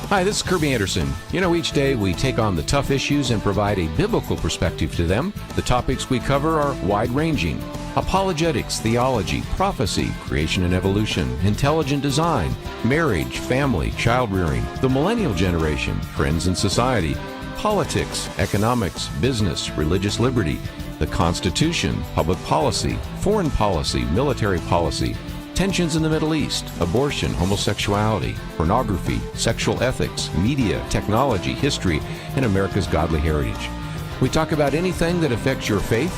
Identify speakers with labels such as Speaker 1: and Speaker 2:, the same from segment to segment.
Speaker 1: Hi, this is Kerby Anderson. You know, each day we take on the tough issues and provide a biblical perspective to them. The topics we cover are wide-ranging: apologetics, theology, prophecy, creation and evolution, intelligent design, marriage, family, child-rearing, the millennial generation, trends in society, politics, economics, business, religious liberty, the Constitution, public policy, foreign policy, military policy, tensions in the Middle East, abortion, homosexuality, pornography, sexual ethics, media, technology, history, and America's godly heritage. We talk about anything that affects your faith,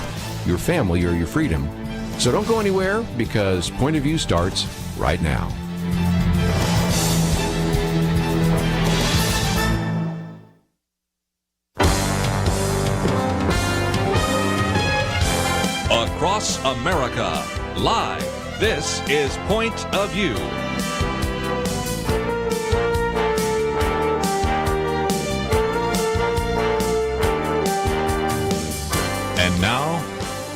Speaker 1: your family, or your freedom. So don't go anywhere, because Point of View starts right now.
Speaker 2: Across America, live. This is Point of View. And now,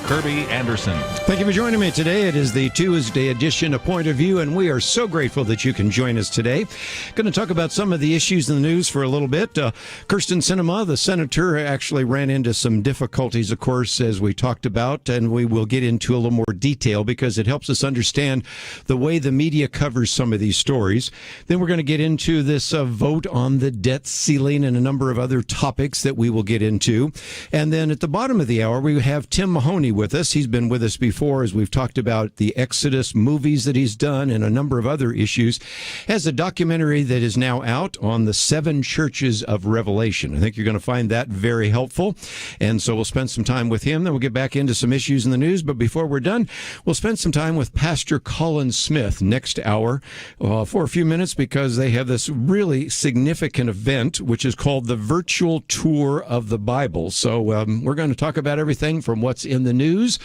Speaker 2: Kerby Anderson.
Speaker 3: Thank you for joining me today. It is the Tuesday edition of Point of View, and we are so grateful that you can join us today. Going to talk about some of the issues in the news for a little bit. Kyrsten Sinema, the senator, actually ran into some difficulties, of course, as we talked about, and we will get into a little more detail because it helps us understand the way the media covers some of these stories. Then we're going to get into this vote on the debt ceiling and a number of other topics that we will get into. And then at the bottom of the hour, we have Tim Mahoney with us. He's been with us before as we've talked about the Exodus movies that he's done and a number of other issues. Has a documentary that is now out on the 7 churches of Revelation. I think you're going to find that very helpful. And so we'll spend some time with him. Then we'll get back into some issues in the news. But before we're done, we'll spend some time with Pastor Colin Smith next hour for a few minutes, because they have this really significant event, which is called the Virtual Tour of the Bible. So we're going to talk about everything from what's in the news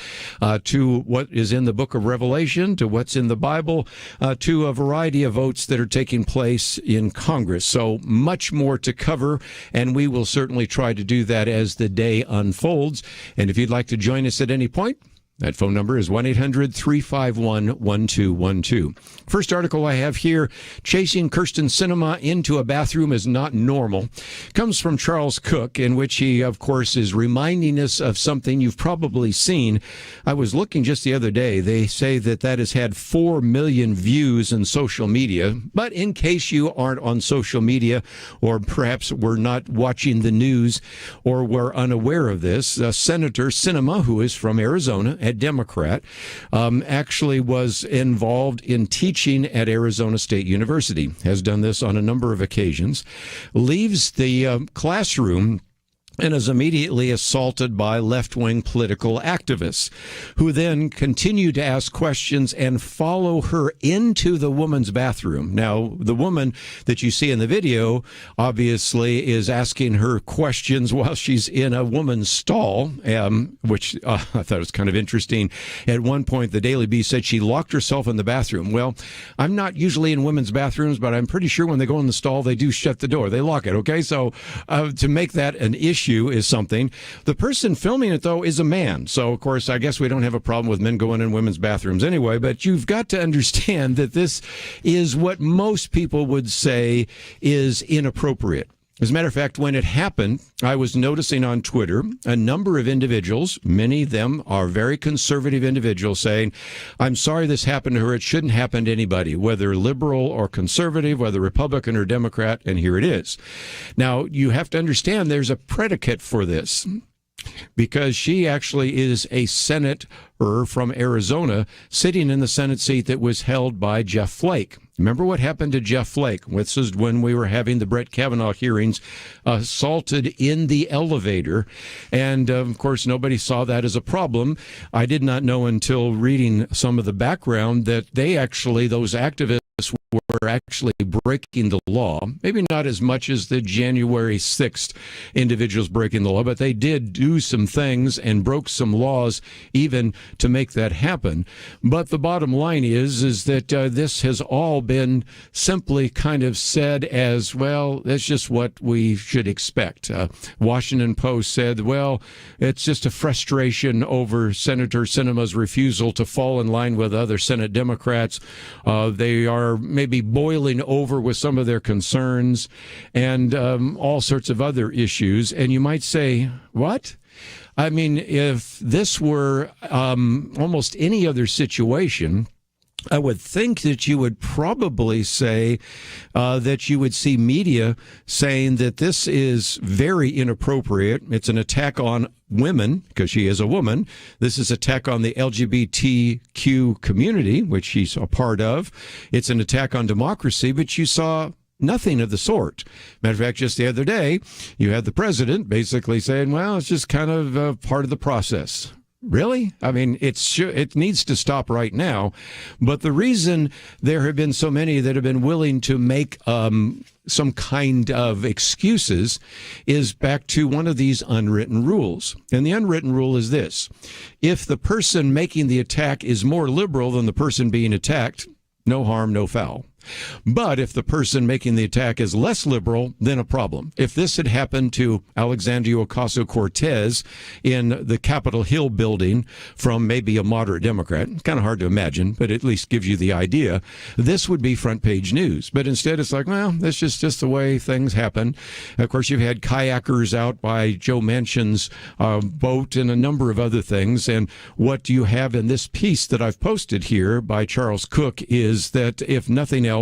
Speaker 3: to what is in the book of Revelation, to what's in the Bible, to a variety of votes that are taking place in Congress. So much more to cover, and we will certainly try to do that as the day unfolds. And if you'd like to join us at any point, that phone number is 1-800-351-1212. First article I have here, Chasing Kyrsten Sinema into a Bathroom is Not Normal, comes from Charles Cook, in which he, of course, is reminding us of something you've probably seen. I was looking just the other day. They say that has had 4 million views in social media. But in case you aren't on social media, or perhaps were not watching the news or were unaware of this, Senator Sinema, who is from Arizona, a Democrat, actually was involved in teaching at Arizona State University, has done this on a number of occasions, leaves the classroom and is immediately assaulted by left-wing political activists, who then continue to ask questions and follow her into the woman's bathroom. Now, the woman that you see in the video obviously is asking her questions while she's in a woman's stall, which I thought was kind of interesting. At one point, the Daily Beast said she locked herself in the bathroom. Well, I'm not usually in women's bathrooms, but I'm pretty sure when they go in the stall, they do shut the door. They lock it, okay? So to make that an issue is something. The person filming it, though, is a man. So, of course, I guess we don't have a problem with men going in women's bathrooms anyway, but you've got to understand that this is what most people would say is inappropriate. As a matter of fact, when it happened, I was noticing on Twitter a number of individuals, many of them are very conservative individuals, saying, I'm sorry this happened to her. It shouldn't happen to anybody, whether liberal or conservative, whether Republican or Democrat, and here it is. Now, you have to understand there's a predicate for this, because she actually is a senator from Arizona sitting in the Senate seat that was held by Jeff Flake. Remember what happened to Jeff Flake? This is when we were having the Brett Kavanaugh hearings, assaulted in the elevator. And, of course, nobody saw that as a problem. I did not know until reading some of the background that those activists were actually breaking the law. Maybe not as much as the January 6th individuals breaking the law, but they did do some things and broke some laws even to make that happen. But the bottom line is that this has all been simply kind of said as, well, that's just what we should expect. Washington Post said, well, it's just a frustration over Senator Sinema's refusal to fall in line with other Senate Democrats. They are maybe boiling over with some of their concerns and all sorts of other issues. And you might say, what? I mean, if this were almost any other situation, I would think that you would probably say that you would see media saying that this is very inappropriate. It's an attack on women, because she is a woman. This is an attack on the LGBTQ community, which she's a part of. It's an attack on democracy, but you saw nothing of the sort. Matter of fact, just the other day, you had the president basically saying, well, it's just kind of part of the process. Really? I mean, it needs to stop right now. But the reason there have been so many that have been willing to make some kind of excuses is back to one of these unwritten rules. And the unwritten rule is this: if the person making the attack is more liberal than the person being attacked, no harm, no foul. But if the person making the attack is less liberal, then a problem. If this had happened to Alexandria Ocasio-Cortez in the Capitol Hill building from maybe a moderate Democrat, it's kind of hard to imagine, but at least gives you the idea, this would be front page news. But instead it's like, well, that's just the way things happen. Of course, you've had kayakers out by Joe Manchin's boat and a number of other things. And what you have in this piece that I've posted here by Charles Cook is that if nothing else,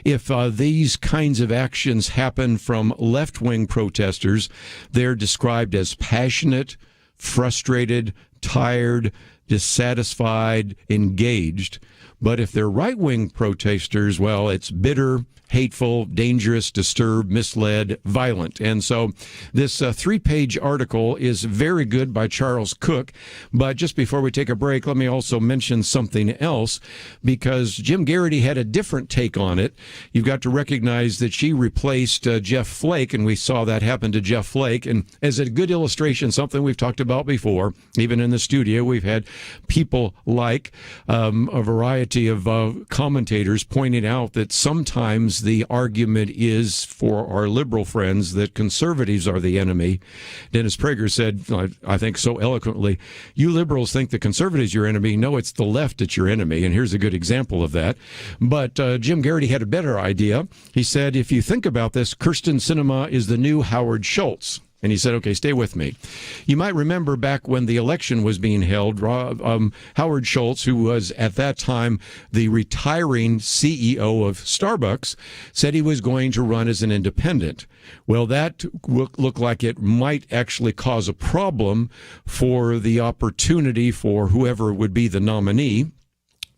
Speaker 3: if these kinds of actions happen from left-wing protesters, they're described as passionate, frustrated, tired, dissatisfied, engaged. But if they're right-wing protesters, well, it's bitter, hateful, dangerous, disturbed, misled, violent. And so this three-page article is very good by Charles Cook. But just before we take a break, let me also mention something else, because Jim Garrity had a different take on it. You've got to recognize that she replaced Jeff Flake, and we saw that happen to Jeff Flake. And as a good illustration, something we've talked about before, even in the studio, we've had people like a variety of commentators pointing out that sometimes the argument is for our liberal friends that conservatives are the enemy. Dennis Prager said, I think so eloquently, you liberals think the conservatives are your enemy. No, it's the left that's your enemy. And here's a good example of that. But Jim Garrity had a better idea. He said, if you think about this, Kyrsten Sinema is the new Howard Schultz. And he said, okay, stay with me. You might remember back when the election was being held, Howard Schultz, who was at that time the retiring CEO of Starbucks, said he was going to run as an independent. Well, that looked like it might actually cause a problem for the opportunity for whoever would be the nominee.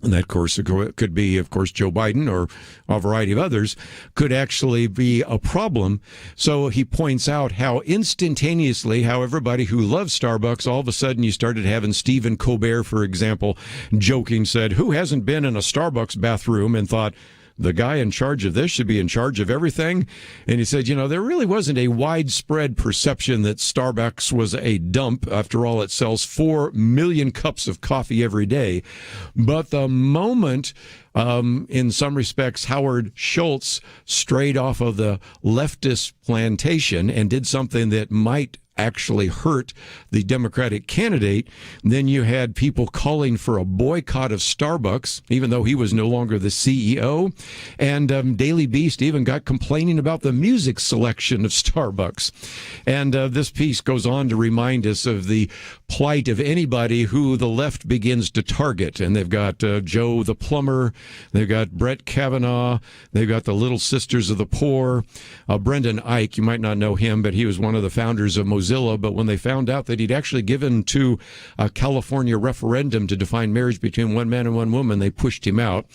Speaker 3: And that, of course, could be, of course, Joe Biden or a variety of others, could actually be a problem. So he points out how instantaneously, how everybody who loves Starbucks, all of a sudden you started having Stephen Colbert, for example, joking, said, who hasn't been in a Starbucks bathroom and thought, the guy in charge of this should be in charge of everything? And he said, there really wasn't a widespread perception that Starbucks was a dump. After all, it sells 4 million cups of coffee every day. But the moment, in some respects, Howard Schultz strayed off of the leftist plantation and did something that might actually hurt the Democratic candidate, then you had people calling for a boycott of Starbucks, even though he was no longer the CEO. And Daily Beast even got complaining about the music selection of Starbucks. And this piece goes on to remind us of the plight of anybody who the left begins to target. And they've got Joe the plumber, they've got Brett Kavanaugh, they've got the Little Sisters of the Poor, Brendan Ike. You might not know him, but he was one of the founders of Mozilla. But when they found out that he'd actually given to a California referendum to define marriage between one man and one woman, they pushed him out.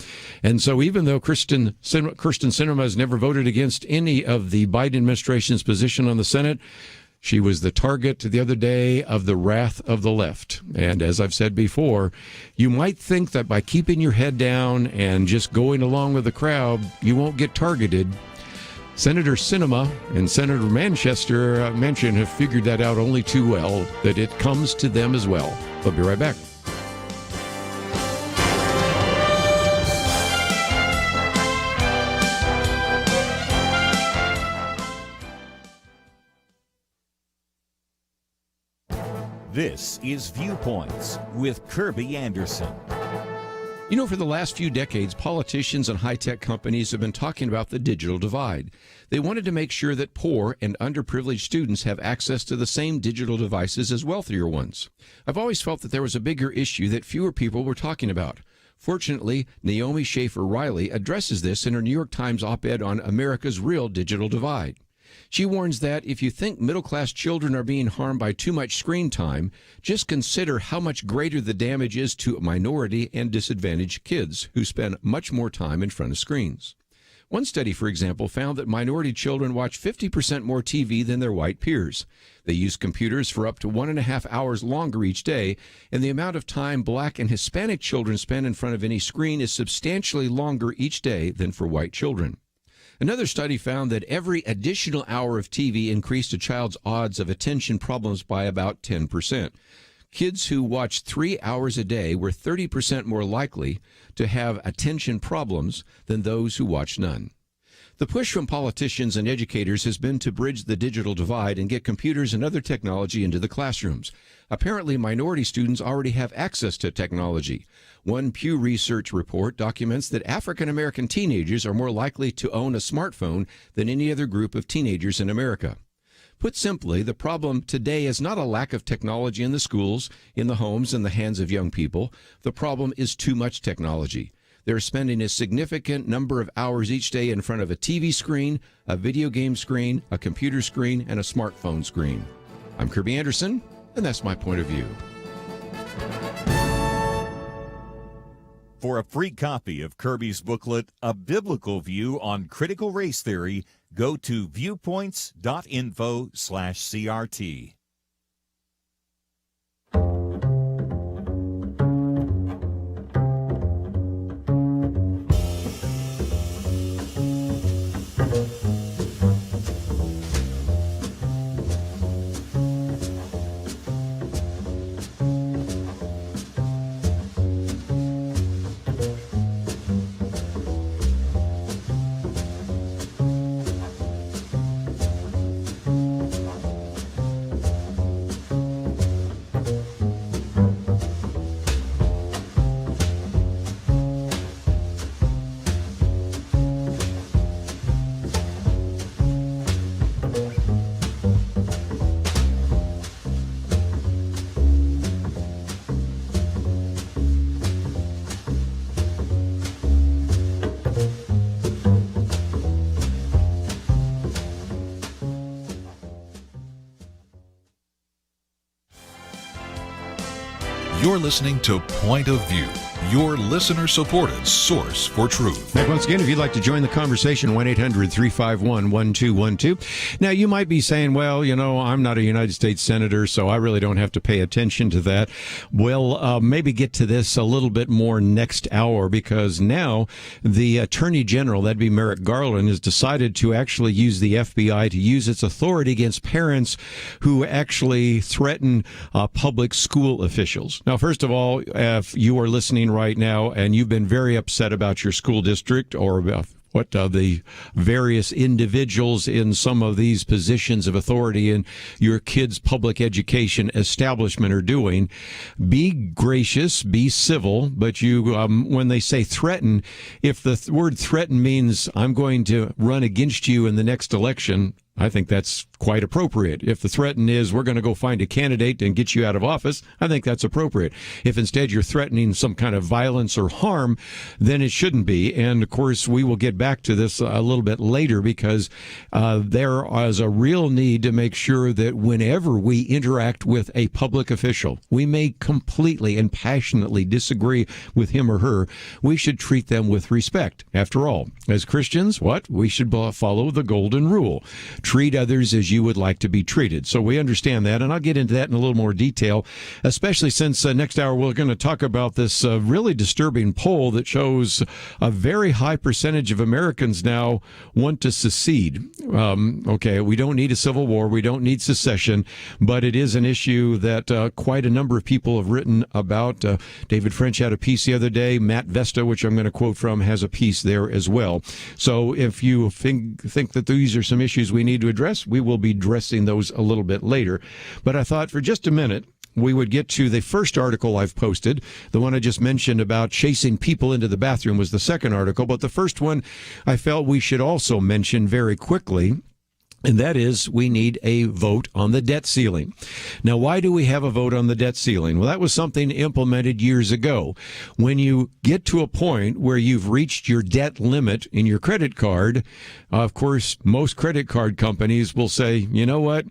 Speaker 3: And so even though Kyrsten Sinema has never voted against any of the Biden administration's position on the Senate, she was the target the other day of the wrath of the left. And as I've said before, you might think that by keeping your head down and just going along with the crowd, you won't get targeted. Senator Sinema and Senator Manchin have figured that out only too well, that it comes to them as well. We'll be right back.
Speaker 4: This is Viewpoints with Kerby Anderson.
Speaker 1: You know, for the last few decades, politicians and high-tech companies have been talking about the digital divide. They wanted to make sure that poor and underprivileged students have access to the same digital devices as wealthier ones. I've always felt that there was a bigger issue that fewer people were talking about. Fortunately, Naomi Schaefer Riley addresses this in her New York Times op-ed on America's Real Digital Divide. She warns that if you think middle-class children are being harmed by too much screen time, just consider how much greater the damage is to minority and disadvantaged kids who spend much more time in front of screens. One study, for example, found that minority children watch 50% more TV than their white peers. They use computers for up to 1.5 hours longer each day, and the amount of time Black and Hispanic children spend in front of any screen is substantially longer each day than for white children. Another study found that every additional hour of TV increased a child's odds of attention problems by about 10%. Kids who watched 3 hours a day were 30% more likely to have attention problems than those who watched none. The push from politicians and educators has been to bridge the digital divide and get computers and other technology into the classrooms. Apparently, minority students already have access to technology. One Pew Research report documents that African American teenagers are more likely to own a smartphone than any other group of teenagers in America. Put simply, the problem today is not a lack of technology in the schools, in the homes, in the hands of young people. The problem is too much technology. They're spending a significant number of hours each day in front of a TV screen, a video game screen, a computer screen, and a smartphone screen. I'm Kerby Anderson, and that's my point of view.
Speaker 4: For a free copy of Kerby's booklet, A Biblical View on Critical Race Theory, go to viewpoints.info/CRT.
Speaker 2: You're listening to Point of View, your listener-supported source for truth.
Speaker 3: Back once again, if you'd like to join the conversation, 1-800-351-1212. Now, you might be saying, well, you know, I'm not a United States Senator, so I really don't have to pay attention to that. We'll maybe get to this a little bit more next hour, because now the Attorney General, that'd be Merrick Garland, has decided to actually use the FBI to use its authority against parents who actually threaten public school officials. Now, first of all, if you are listening right now and you've been very upset about your school district or about what the various individuals in some of these positions of authority in your kids' public education establishment are doing, be gracious, be civil, but you, when they say threaten, if the word threaten means I'm going to run against you in the next election, I think that's quite appropriate. If the threaten is we're going to go find a candidate and get you out of office, I think that's appropriate. If instead you're threatening some kind of violence or harm, then it shouldn't be. And of course, we will get back to this a little bit later, because there is a real need to make sure that whenever we interact with a public official, we may completely and passionately disagree with him or her, we should treat them with respect. After all, as Christians, we should follow the golden rule. Treat others as you would like to be treated. So we understand that, and I'll get into that in a little more detail, especially since next hour we're going to talk about this really disturbing poll that shows a very high percentage of Americans now want to secede. Okay, we don't need a civil war, we don't need secession, but it is an issue that quite a number of people have written about. David French had a piece the other day. Matt Vesta, which I'm going to quote from, has a piece there as well. So if you think that these are some issues we need to address, we will be addressing those a little bit later. But I thought for just a minute, we would get to the first article I've posted. The one I just mentioned about chasing people into the bathroom was the second article, but the first one I felt we should also mention very quickly. And that is, we need a vote on the debt ceiling. Now, why do we have a vote on the debt ceiling? Well, that was something implemented years ago. When you get to a point where you've reached your debt limit in your credit card, of course, most credit card companies will say, you know what,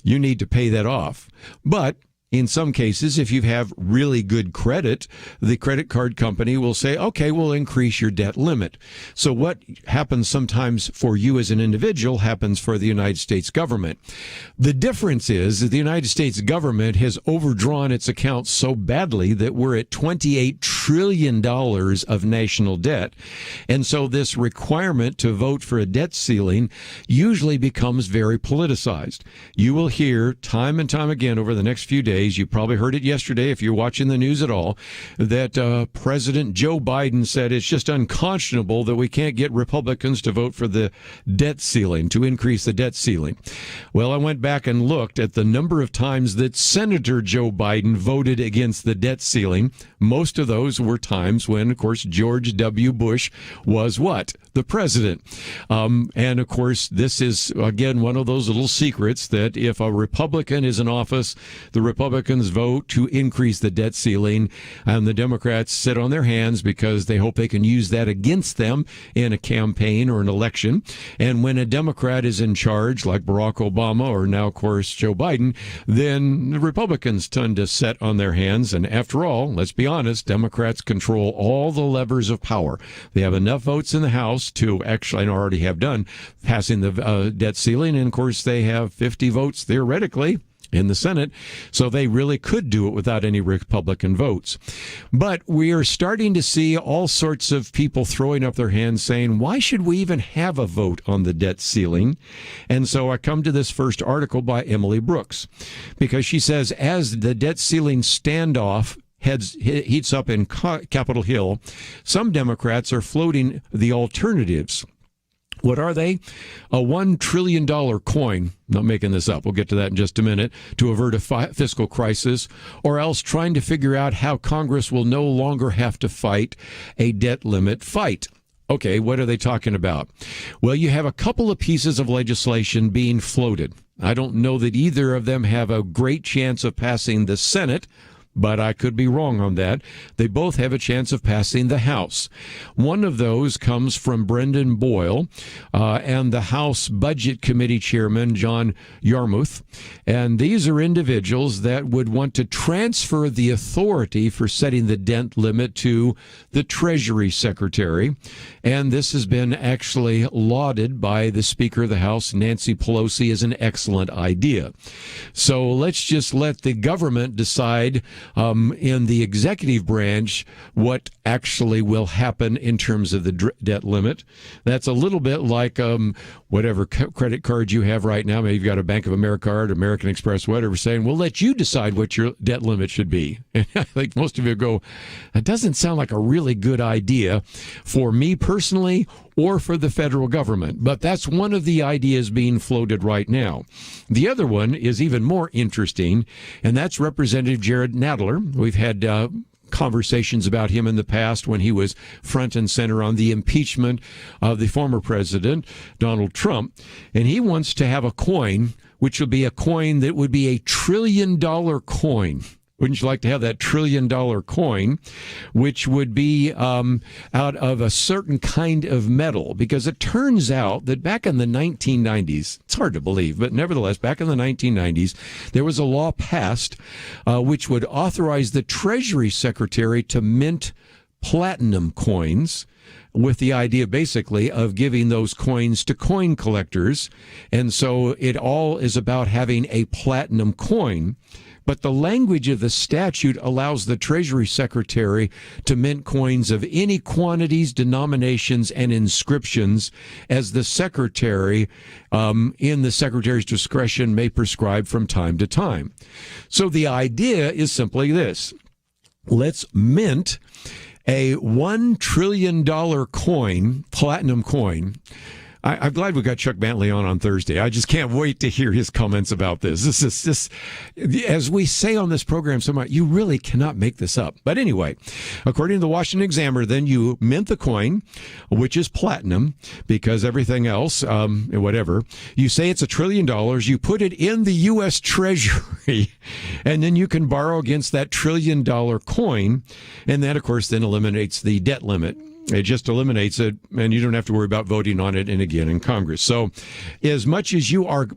Speaker 3: you need to pay that off. But in some cases, if you have really good credit, the credit card company will say, okay, we'll increase your debt limit. So what happens sometimes for you as an individual happens for the United States government. The difference is that the United States government has overdrawn its accounts so badly that we're at $28 trillion of national debt. And so this requirement to vote for a debt ceiling usually becomes very politicized. You will hear time and time again over the next few days, you probably heard it yesterday if you're watching the news at all, that President Joe Biden said it's just unconscionable that we can't get Republicans to vote for the debt ceiling, to increase the debt ceiling. Well, I went back and looked at the number of times that Senator Joe Biden voted against the debt ceiling. Most of those were times when, of course, George W. Bush was what? The president. And, of course, this is, again, one of those little secrets that if a Republican is in office, the Republicans vote to increase the debt ceiling, and the Democrats sit on their hands because they hope they can use that against them in a campaign or an election. And when a Democrat is in charge, like Barack Obama or now, of course, Joe Biden, then the Republicans tend to sit on their hands. And after all, let's be honest, Democrats control all the levers of power. They have enough votes in the House to actually, and already have done, passing the debt ceiling. And, of course, they have 50 votes theoretically in the Senate, so they really could do it without any Republican votes. But we are starting to see all sorts of people throwing up their hands saying, why should we even have a vote on the debt ceiling? And so I come to this first article by Emily Brooks, because she says, as the debt ceiling standoff heats up in Capitol Hill, some Democrats are floating the alternatives. What are they? A $1 trillion coin, not making this up, we'll get to that in just a minute, to avert a fiscal crisis, or else trying to figure out how Congress will no longer have to fight a debt limit fight. Okay, what are they talking about? Well, you have a couple of pieces of legislation being floated. I don't know that either of them have a great chance of passing the Senate, but I could be wrong on that. They both have a chance of passing the House. One of those comes from Brendan Boyle and the House Budget Committee Chairman, John Yarmuth. And these are individuals that would want to transfer the authority for setting the debt limit to the Treasury Secretary. And this has been actually lauded by the Speaker of the House, Nancy Pelosi, as an excellent idea. So let's just let the government decide in the executive branch what actually will happen in terms of the debt limit. That's a little bit like whatever credit card you have right now. Maybe you've got a Bank of America card, American Express, whatever, saying, we'll let you decide what your debt limit should be. And I think most of you go, that doesn't sound like a really good idea for me personally or for the federal government. But that's one of the ideas being floated right now. The other one is even more interesting, and that's Representative Jared Nadler. We've had conversations about him in the past when he was front and center on the impeachment of the former president, Donald Trump. And he wants to have a coin, which would be a coin that would be $1 trillion coin. Wouldn't you like to have that $1 trillion coin, which would be out of a certain kind of metal? Because it turns out that back in the 1990s, it's hard to believe, but nevertheless, back in the 1990s, there was a law passed which would authorize the Treasury Secretary to mint platinum coins, with the idea basically of giving those coins to coin collectors. And so it all is about having a platinum coin. But the language of the statute allows the Treasury Secretary to mint coins of any quantities, denominations, and inscriptions as the Secretary, in the Secretary's discretion, may prescribe from time to time. So the idea is simply this. Let's mint a $1 trillion coin, platinum coin, I'm glad we got Chuck Bentley on Thursday. I just can't wait to hear his comments about this. This is just, as we say on this program so much, you really cannot make this up. But anyway, according to the Washington Examiner, then you mint the coin, which is platinum, because everything else, whatever, you say it's $1 trillion, you put it in the U.S. Treasury, and then you can borrow against that $1 trillion coin, and that, of course, then eliminates the debt limit. It just eliminates it, and you don't have to worry about voting on it and again in Congress. So as much as you're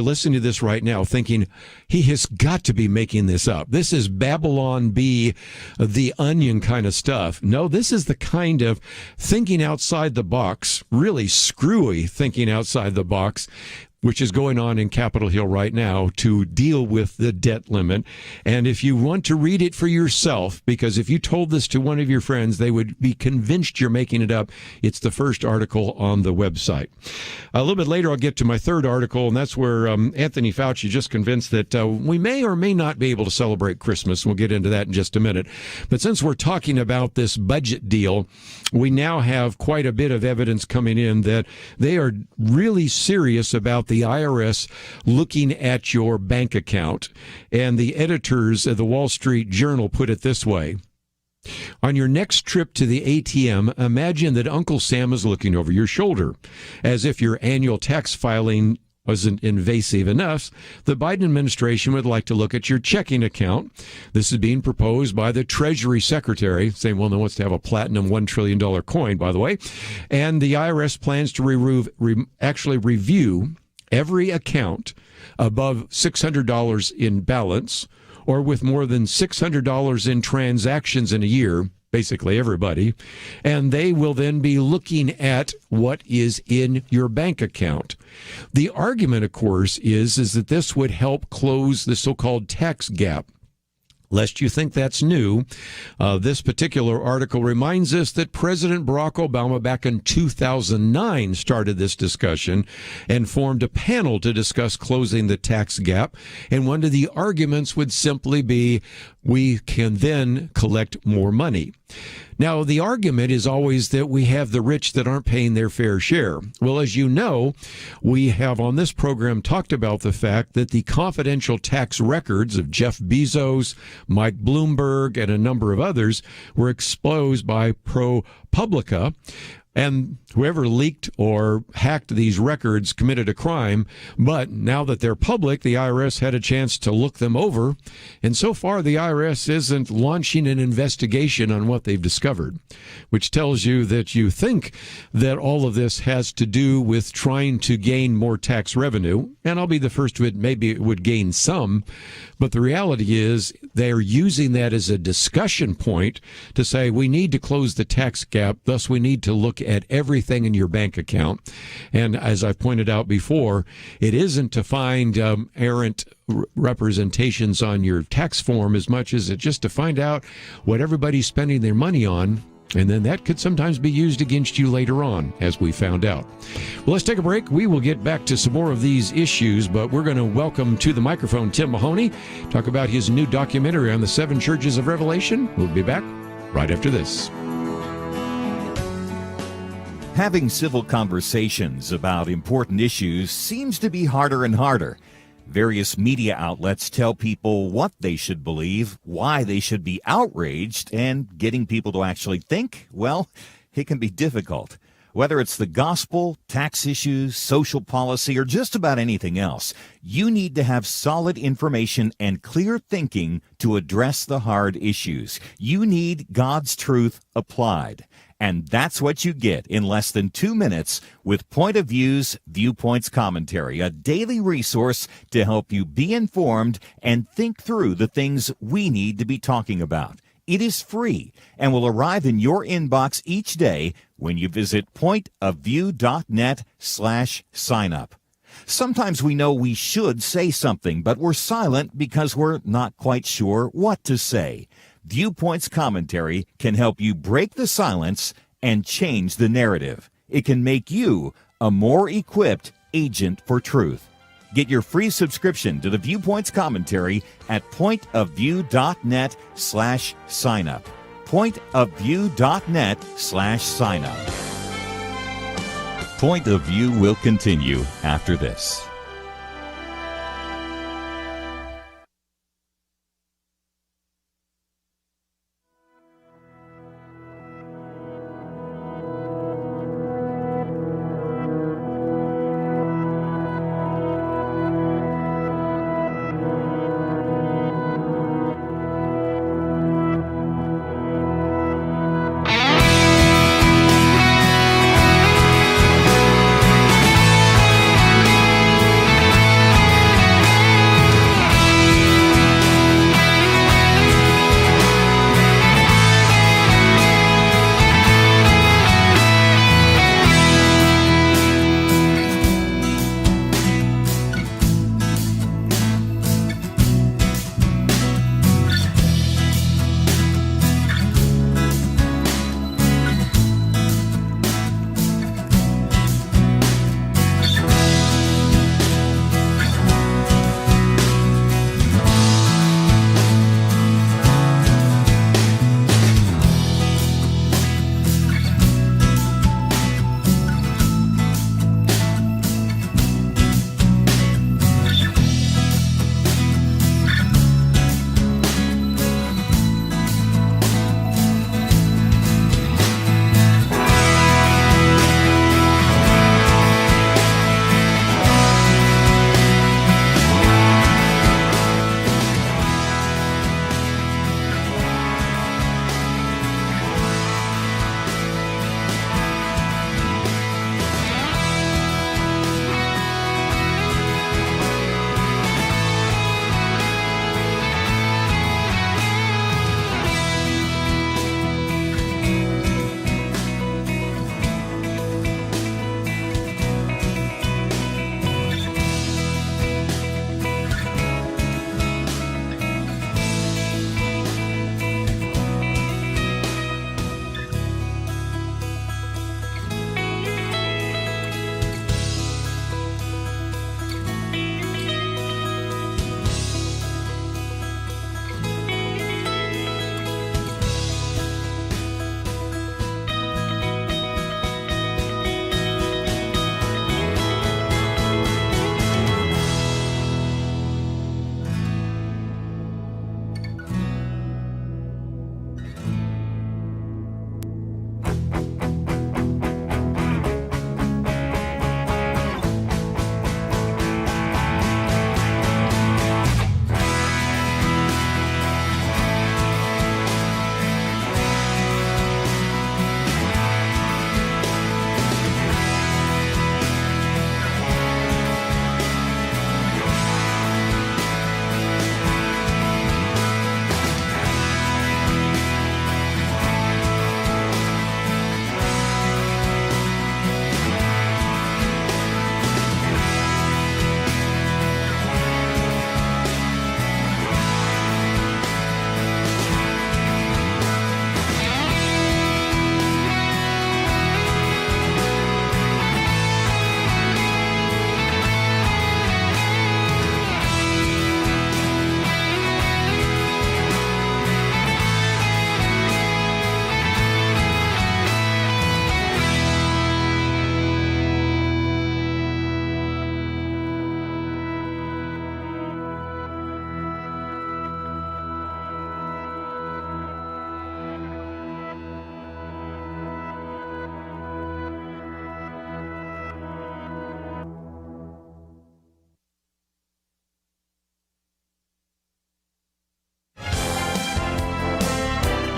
Speaker 3: listening to this right now thinking, he has got to be making this up. This is Babylon Bee, the Onion kind of stuff. No, this is the kind of thinking outside the box, really screwy thinking outside the box, which is going on in Capitol Hill right now to deal with the debt limit. And if you want to read it for yourself, because if you told this to one of your friends, they would be convinced you're making it up. It's the first article on the website. A little bit later, I'll get to my third article, and that's where Anthony Fauci just convinced that we may or may not be able to celebrate Christmas. We'll get into that in just a minute. But since we're talking about this budget deal, we now have quite a bit of evidence coming in that they are really serious about the IRS looking at your bank account. And the editors of the Wall Street Journal put it this way. On your next trip to the ATM, imagine that Uncle Sam is looking over your shoulder. As if your annual tax filing wasn't invasive enough, the Biden administration would like to look at your checking account. This is being proposed by the Treasury Secretary, saying, well, no one wants to have a platinum $1 trillion coin, by the way. And the IRS plans to review every account above $600 in balance or with more than $600 in transactions in a year, basically everybody, and they will then be looking at what is in your bank account. The argument, of course, is that this would help close the so-called tax gap. Lest you think that's new, this particular article reminds us that President Barack Obama back in 2009 started this discussion and formed a panel to discuss closing the tax gap. And one of the arguments would simply be, we can then collect more money. Now, the argument is always that we have the rich that aren't paying their fair share. Well, as you know, we have on this program talked about the fact that the confidential tax records of Jeff Bezos, Mike Bloomberg, and a number of others were exposed by ProPublica. And whoever leaked or hacked these records committed a crime. But now that they're public, the IRS had a chance to look them over. And so far, the IRS isn't launching an investigation on what they've discovered, which tells you that you think that all of this has to do with trying to gain more tax revenue. And I'll be the first to admit maybe it would gain some. But the reality is they're using that as a discussion point to say we need to close the tax gap. Thus, we need to look at everything in your bank account. And as I pointed out before, it isn't to find errant representations on your tax form as much as it's just to find out what everybody's spending their money on. And then that could sometimes be used against you later on, as we found out. Well, let's take a break. We will get back to some more of these issues, but we're going to welcome to the microphone Tim Mahoney, talk about his new documentary on the 7 churches of Revelation. We'll be back right after this.
Speaker 4: Having civil conversations about important issues seems to be harder and harder. Various media outlets tell people what they should believe, why they should be outraged, and getting people to actually think, well, it can be difficult. Whether it's the gospel, tax issues, social policy, or just about anything else, you need to have solid information and clear thinking to address the hard issues. You need God's truth applied. And that's what you get in less than 2 minutes with Point of View's Viewpoints Commentary, a daily resource to help you be informed and think through the things we need to be talking about. It is free and will arrive in your inbox each day when you visit pointofview.net/signup. Sometimes we know we should say something, but we're silent because we're not quite sure what to say. Viewpoints Commentary can help you break the silence and change the narrative. It can make you a more equipped agent for truth. Get your free subscription to the Viewpoints Commentary at pointofview.net/signup. Pointofview.net/signup. Point of View will continue after this.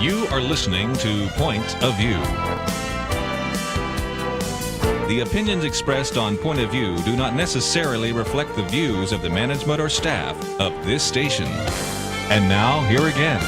Speaker 2: You are listening to Point of View. The opinions expressed on Point of View do not necessarily reflect the views of the management or staff of this station. And now, here again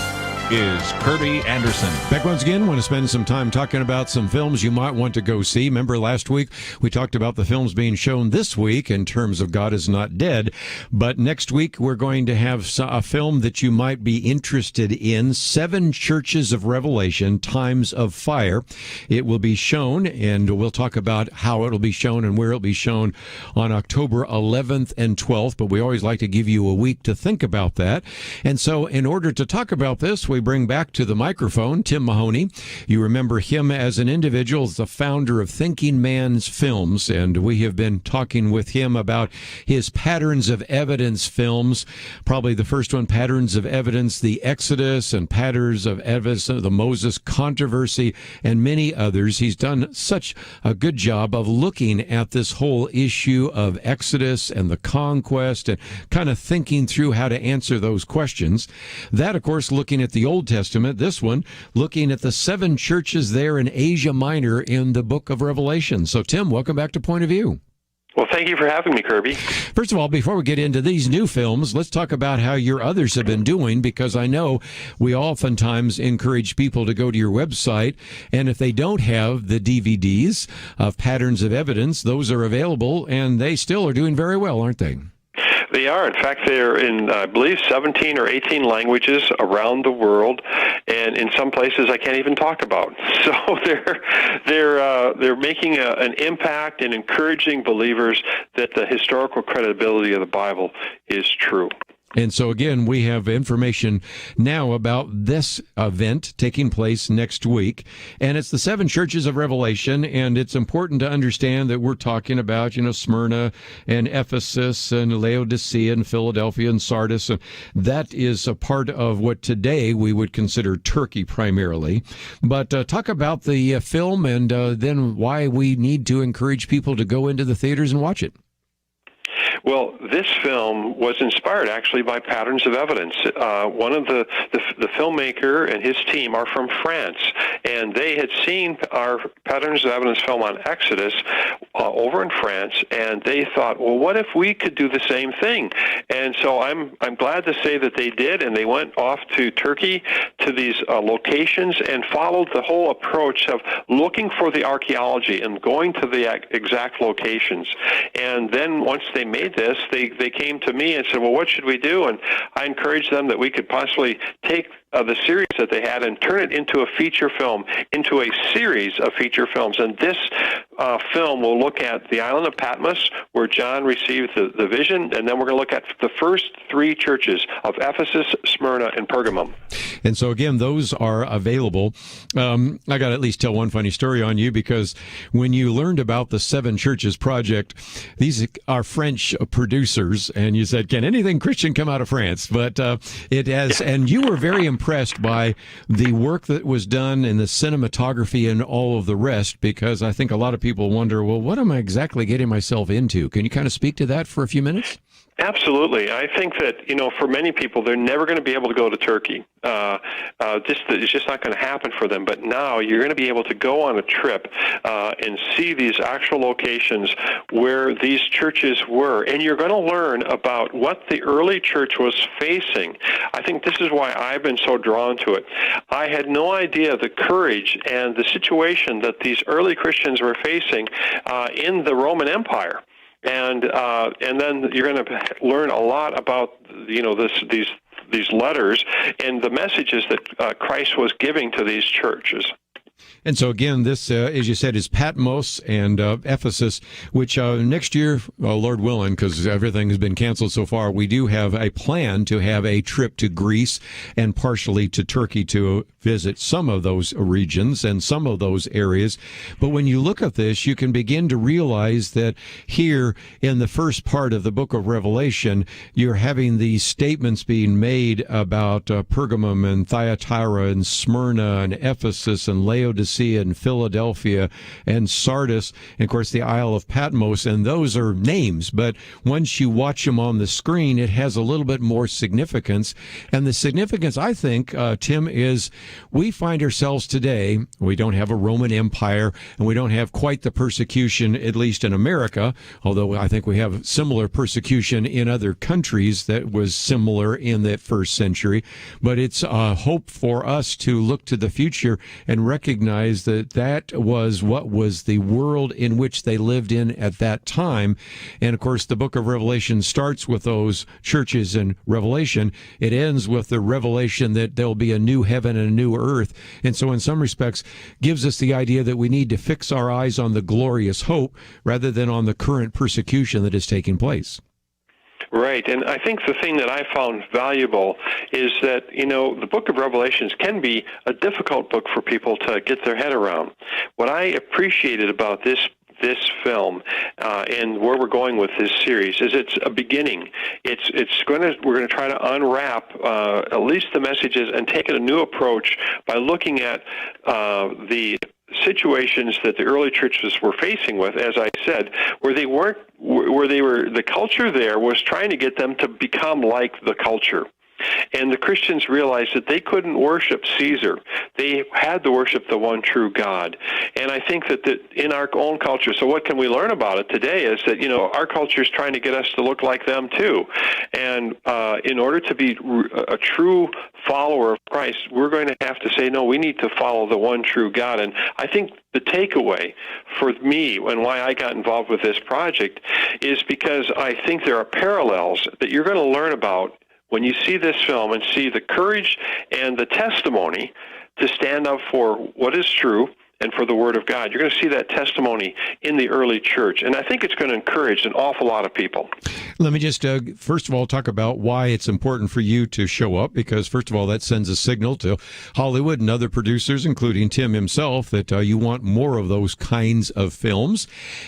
Speaker 2: is Kerby Anderson.
Speaker 3: Back once again, want to spend some time talking about some films you might want to go see. Remember last week we talked about the films being shown this week in terms of God is Not Dead, but next week we're going to have a film that you might be interested in, Seven Churches of Revelation, Times of Fire. It will be shown, and we'll talk about how it'll be shown and where it'll be shown on October 11th and 12th, but we always like to give you a week to think about that. And so in order to talk about this, we bring back to the microphone Tim Mahoney. You remember him as an individual, as the founder of Thinking Man's Films, and we have been talking with him about his Patterns of Evidence films. Probably the first one, Patterns of Evidence, the Exodus, and Patterns of Evidence, the Moses Controversy, and many others. He's done such a good job of looking at this whole issue of Exodus and the conquest and kind of thinking through how to answer those questions. That, of course, looking at the Old Testament. This one, looking at the 7 churches there in Asia Minor in the book of Revelation. So, Tim, welcome back to Point of View.
Speaker 5: Well, thank you for having me, Kerby.
Speaker 3: First of all, before we get into these new films, let's talk about how your others have been doing, because I know we oftentimes encourage people to go to your website, and if they don't have the DVDs of Patterns of Evidence, those are available, and they still are doing very well, aren't they?
Speaker 5: They are. In fact, they're in, I believe, 17 or 18 languages around the world, and in some places I can't even talk about. So they're making an impact in encouraging believers that the historical credibility of the Bible is true.
Speaker 3: And so, again, we have information now about this event taking place next week. And it's the 7 churches of Revelation. And it's important to understand that we're talking about, Smyrna and Ephesus and Laodicea and Philadelphia and Sardis. And that is a part of what today we would consider Turkey primarily. But talk about the film and then why we need to encourage people to go into the theaters and watch it.
Speaker 5: Well, this film was inspired actually by Patterns of Evidence. One of the filmmaker and his team are from France, and they had seen our Patterns of Evidence film on Exodus over in France, and they thought, well, what if we could do the same thing? And so I'm glad to say that they did, and they went off to Turkey to these locations and followed the whole approach of looking for the archaeology and going to the exact locations. And then once they made this, they came to me and said, well, what should we do? And I encouraged them that we could possibly take the series that they had and turn it into a feature film, into a series of feature films. And this film will look at the island of Patmos, where John received the vision, and then we're going to look at the first 3 churches of Ephesus, Smyrna, and Pergamum.
Speaker 3: And so, again, those are available. I got to at least tell one funny story on you, because when you learned about the 7 Churches Project, these are French producers, and you said, can anything Christian come out of France? But it has, and you were very impressed by the work that was done in the cinematography and all of the rest, because I think a lot of people wonder, well, what am I exactly getting myself into? Can you kind of speak to that for a few minutes?
Speaker 5: Absolutely. I think that, for many people, they're never going to be able to go to Turkey. It's just not going to happen for them. But now you're going to be able to go on a trip and see these actual locations where these churches were. And you're going to learn about what the early church was facing. I think this is why I've been so drawn to it. I had no idea the courage and the situation that these early Christians were facing in the Roman Empire. And then you're going to learn a lot about these letters and the messages that Christ was giving to these churches.
Speaker 3: And so, again, this, as you said, is Patmos and Ephesus, which next year, Lord willing, because everything has been canceled so far, we do have a plan to have a trip to Greece and partially to Turkey to visit some of those regions and some of those areas. But when you look at this, you can begin to realize that here in the first part of the book of Revelation, you're having these statements being made about Pergamum and Thyatira and Smyrna and Ephesus and Laodicea and Philadelphia and Sardis, and of course the Isle of Patmos, and those are names, but once you watch them on the screen, it has a little bit more significance. And the significance, I think, Tim, is we find ourselves today, we don't have a Roman Empire, and we don't have quite the persecution, at least in America, although I think we have similar persecution in other countries that was similar in the first century. But it's a hope for us to look to the future and recognize that was what was the world in which they lived in at that time. And of course, the book of Revelation starts with those churches in Revelation. It ends with the revelation that there'll be a new heaven and a new earth. And so in some respects, gives us the idea that we need to fix our eyes on the glorious hope rather than on the current persecution that is taking place.
Speaker 5: Right, and I think the thing that I found valuable is that, the book of Revelations can be a difficult book for people to get their head around. What I appreciated about this film and where we're going with this series is it's a beginning. We're going to try to unwrap at least the messages and take a new approach by looking at the situations that the early churches were facing with, as I said, the culture there was trying to get them to become like the culture. And the Christians realized that they couldn't worship Caesar. They had to worship the one true God. And I think that in our own culture, so what can we learn about it today is that, our culture is trying to get us to look like them too. And in order to be a true follower of Christ, we're going to have to say, no, we need to follow the one true God. And I think the takeaway for me and why I got involved with this project is because I think there are parallels that you're going to learn about when you see this film and see the courage and the testimony to stand up for what is true and for the Word of God. You're going to see that testimony in the early church, and I think it's going to encourage an awful lot of people.
Speaker 3: Let me just, first of all, talk about why it's important for you to show up, because, first of all, that sends a signal to Hollywood and other producers, including Tim himself, that you want more of those kinds of films.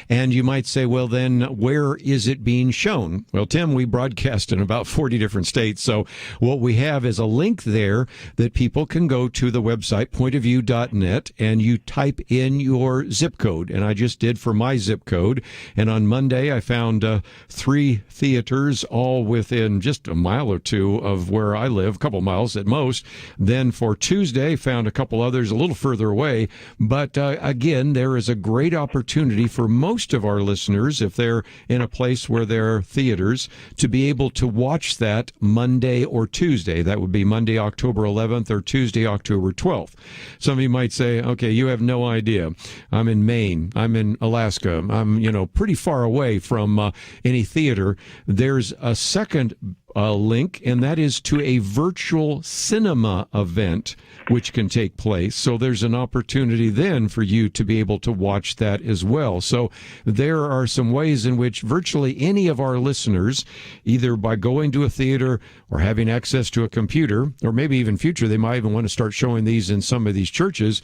Speaker 3: And you might say, well, then, where is it being shown? Well, Tim, we broadcast in about 40 different states, so what we have is a link there that people can go to the website, pointofview.net, and you type in your zip code, and I just did for my zip code. And on Monday, I found 3 theaters, all within just a mile or two of where I live, a couple miles at most. Then for Tuesday, found a couple others a little further away. But again, there is a great opportunity for most of our listeners, if they're in a place where there are theaters, to be able to watch that Monday or Tuesday. That would be Monday, October 11th, or Tuesday, October 12th. Some of you might say, okay, you have no idea. I'm in Maine. I'm in Alaska. I'm, pretty far away from any theater. There's a second link, and that is to a virtual cinema event which can take place. So there's an opportunity then for you to be able to watch that as well. So there are some ways in which virtually any of our listeners, either by going to a theater or having access to a computer, or maybe even future, they might even want to start showing these in some of these churches,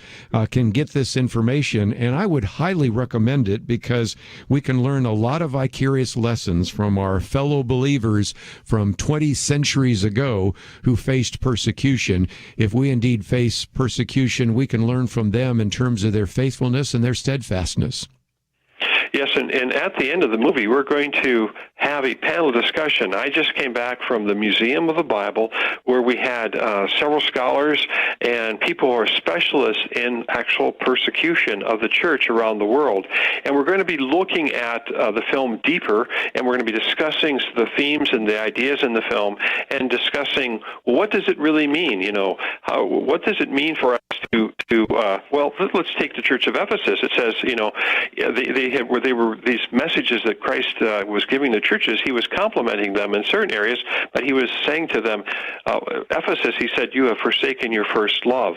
Speaker 3: can get this information. And I would highly recommend it, because we can learn a lot of vicarious lessons from our fellow believers from 20 centuries ago who faced persecution. If we indeed face persecution, we can learn from them in terms of their faithfulness and their steadfastness.
Speaker 5: Yes, and at the end of the movie, we're going to have a panel discussion. I just came back from the Museum of the Bible, where we had several scholars and people who are specialists in actual persecution of the church around the world. And we're going to be looking at the film deeper, and we're going to be discussing the themes and the ideas in the film, and discussing, well, what does it really mean? What does it mean for us to well, let's take the Church of Ephesus. It says, they were these messages that Christ was giving the churches. He was complimenting them in certain areas, but he was saying to them, Ephesus, he said, you have forsaken your first love.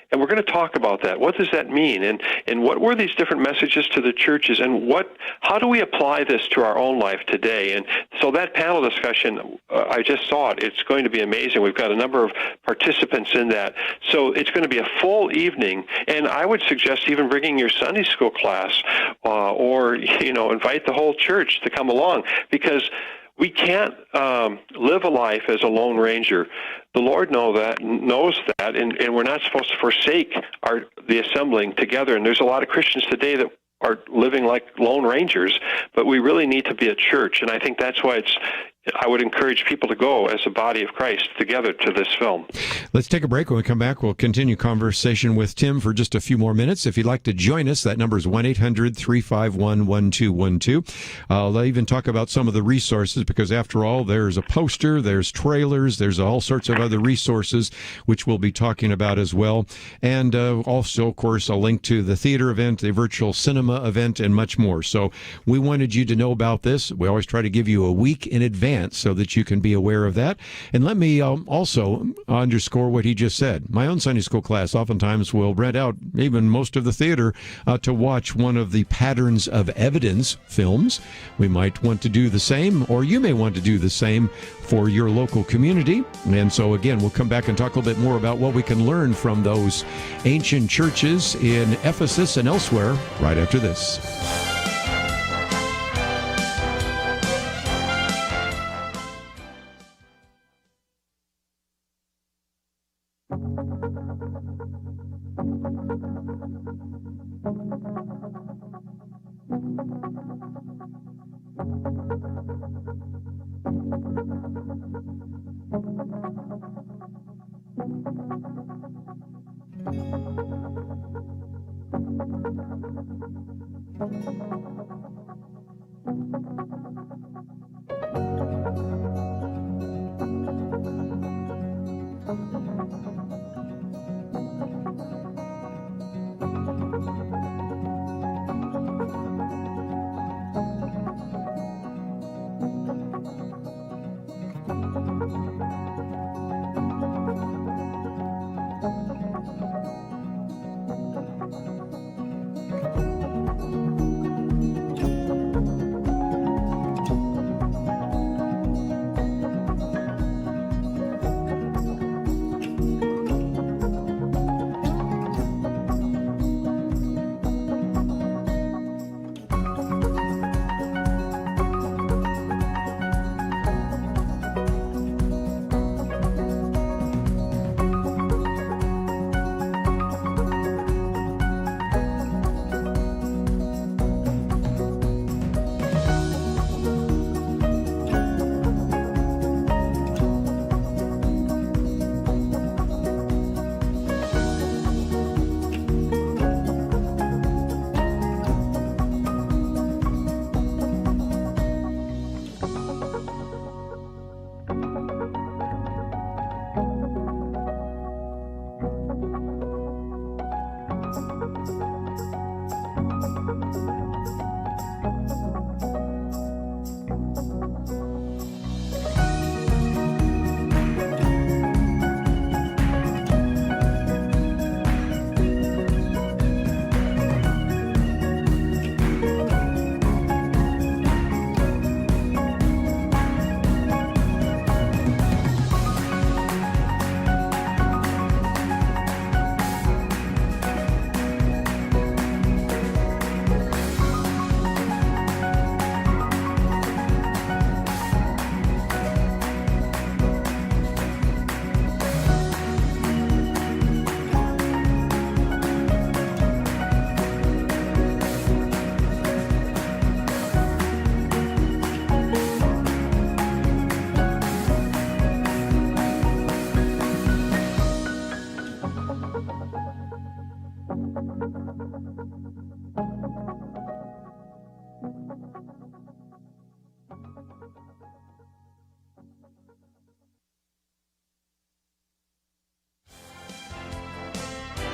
Speaker 5: And we're going to talk about that. What does that mean? And what were these different messages to the churches? And how do we apply this to our own life today? And so that panel discussion, I just saw it. It's going to be amazing. We've got a number of participants in that. So it's going to be a full evening. And I would suggest even bringing your Sunday school class or invite the whole church to come along, because we can't live a life as a lone ranger. The Lord knows that, and we're not supposed to forsake the assembling together. And there's a lot of Christians today that are living like lone rangers, but we really need to be a church. And I think that's why I would encourage people to go as a body of Christ together to this film.
Speaker 3: Let's take a break. When we come back, we'll continue conversation with Tim for just a few more minutes. If you'd like to join us, that number is 1-800-351-1212. I'll even talk about some of the resources, because after all, there's a poster, there's trailers, there's all sorts of other resources, which we'll be talking about as well. And also, of course, a link to the theater event, the virtual cinema event, and much more. So we wanted you to know about this. We always try to give you a week in advance advance so that you can be aware of that. And let me also underscore what he just said. My own Sunday school class oftentimes will rent out even most of the theater to watch one of the Patterns of Evidence films. We might want to do the same, or you may want to do the same for your local community. And so again, we'll come back and talk a little bit more about what we can learn from those ancient churches in Ephesus and elsewhere right after this.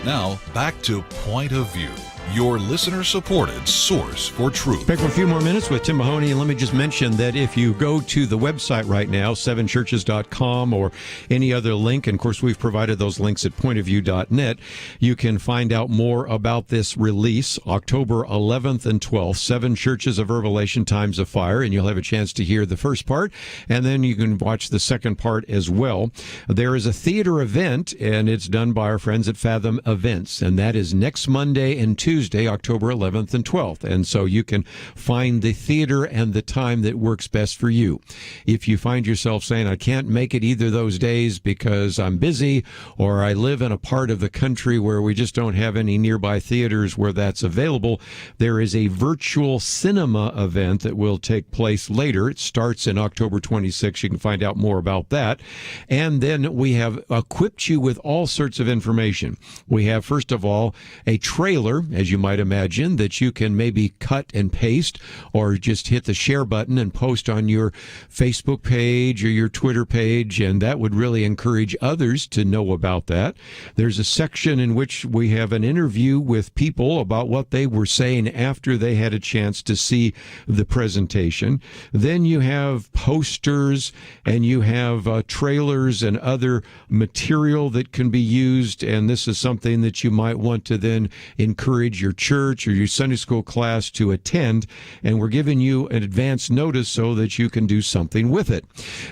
Speaker 6: Now, back to Point of View, your listener-supported source for truth.
Speaker 3: Back for a few more minutes with Tim Mahoney, and let me just mention that if you go to the website right now, sevenchurches.com or any other link, and of course we've provided those links at pointofview.net, you can find out more about this release, October 11th and 12th, Seven Churches of Revelation, Times of Fire, and you'll have a chance to hear the first part, and then you can watch the second part as well. There is a theater event, and it's done by our friends at Fathom Events, and that is next Monday and Tuesday, October 11th and 12th. And so you can find the theater and the time that works best for you. If you find yourself saying, I can't make it either of those days because I'm busy, or I live in a part of the country where we just don't have any nearby theaters where that's available, there is a virtual cinema event that will take place later. It starts in October 26th. You can find out more about that. And then we have equipped you with all sorts of information. We have, first of all, a trailer, as as you might imagine, that you can maybe cut and paste or just hit the share button and post on your Facebook page or your Twitter page, and that would really encourage others to know about that. There's a section in which we have an interview with people about what they were saying after they had a chance to see the presentation. Then you have posters and you have trailers and other material that can be used, and this is something that you might want to then encourage your church or your Sunday school class to attend, and we're giving you an advance notice so that you can do something with it.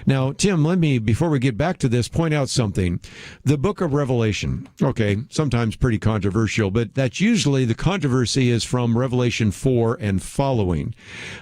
Speaker 3: Now, Tim, let me, before we get back to this, point out something. The book of Revelation, okay, sometimes pretty controversial, but that's usually the controversy is from Revelation 4 and following.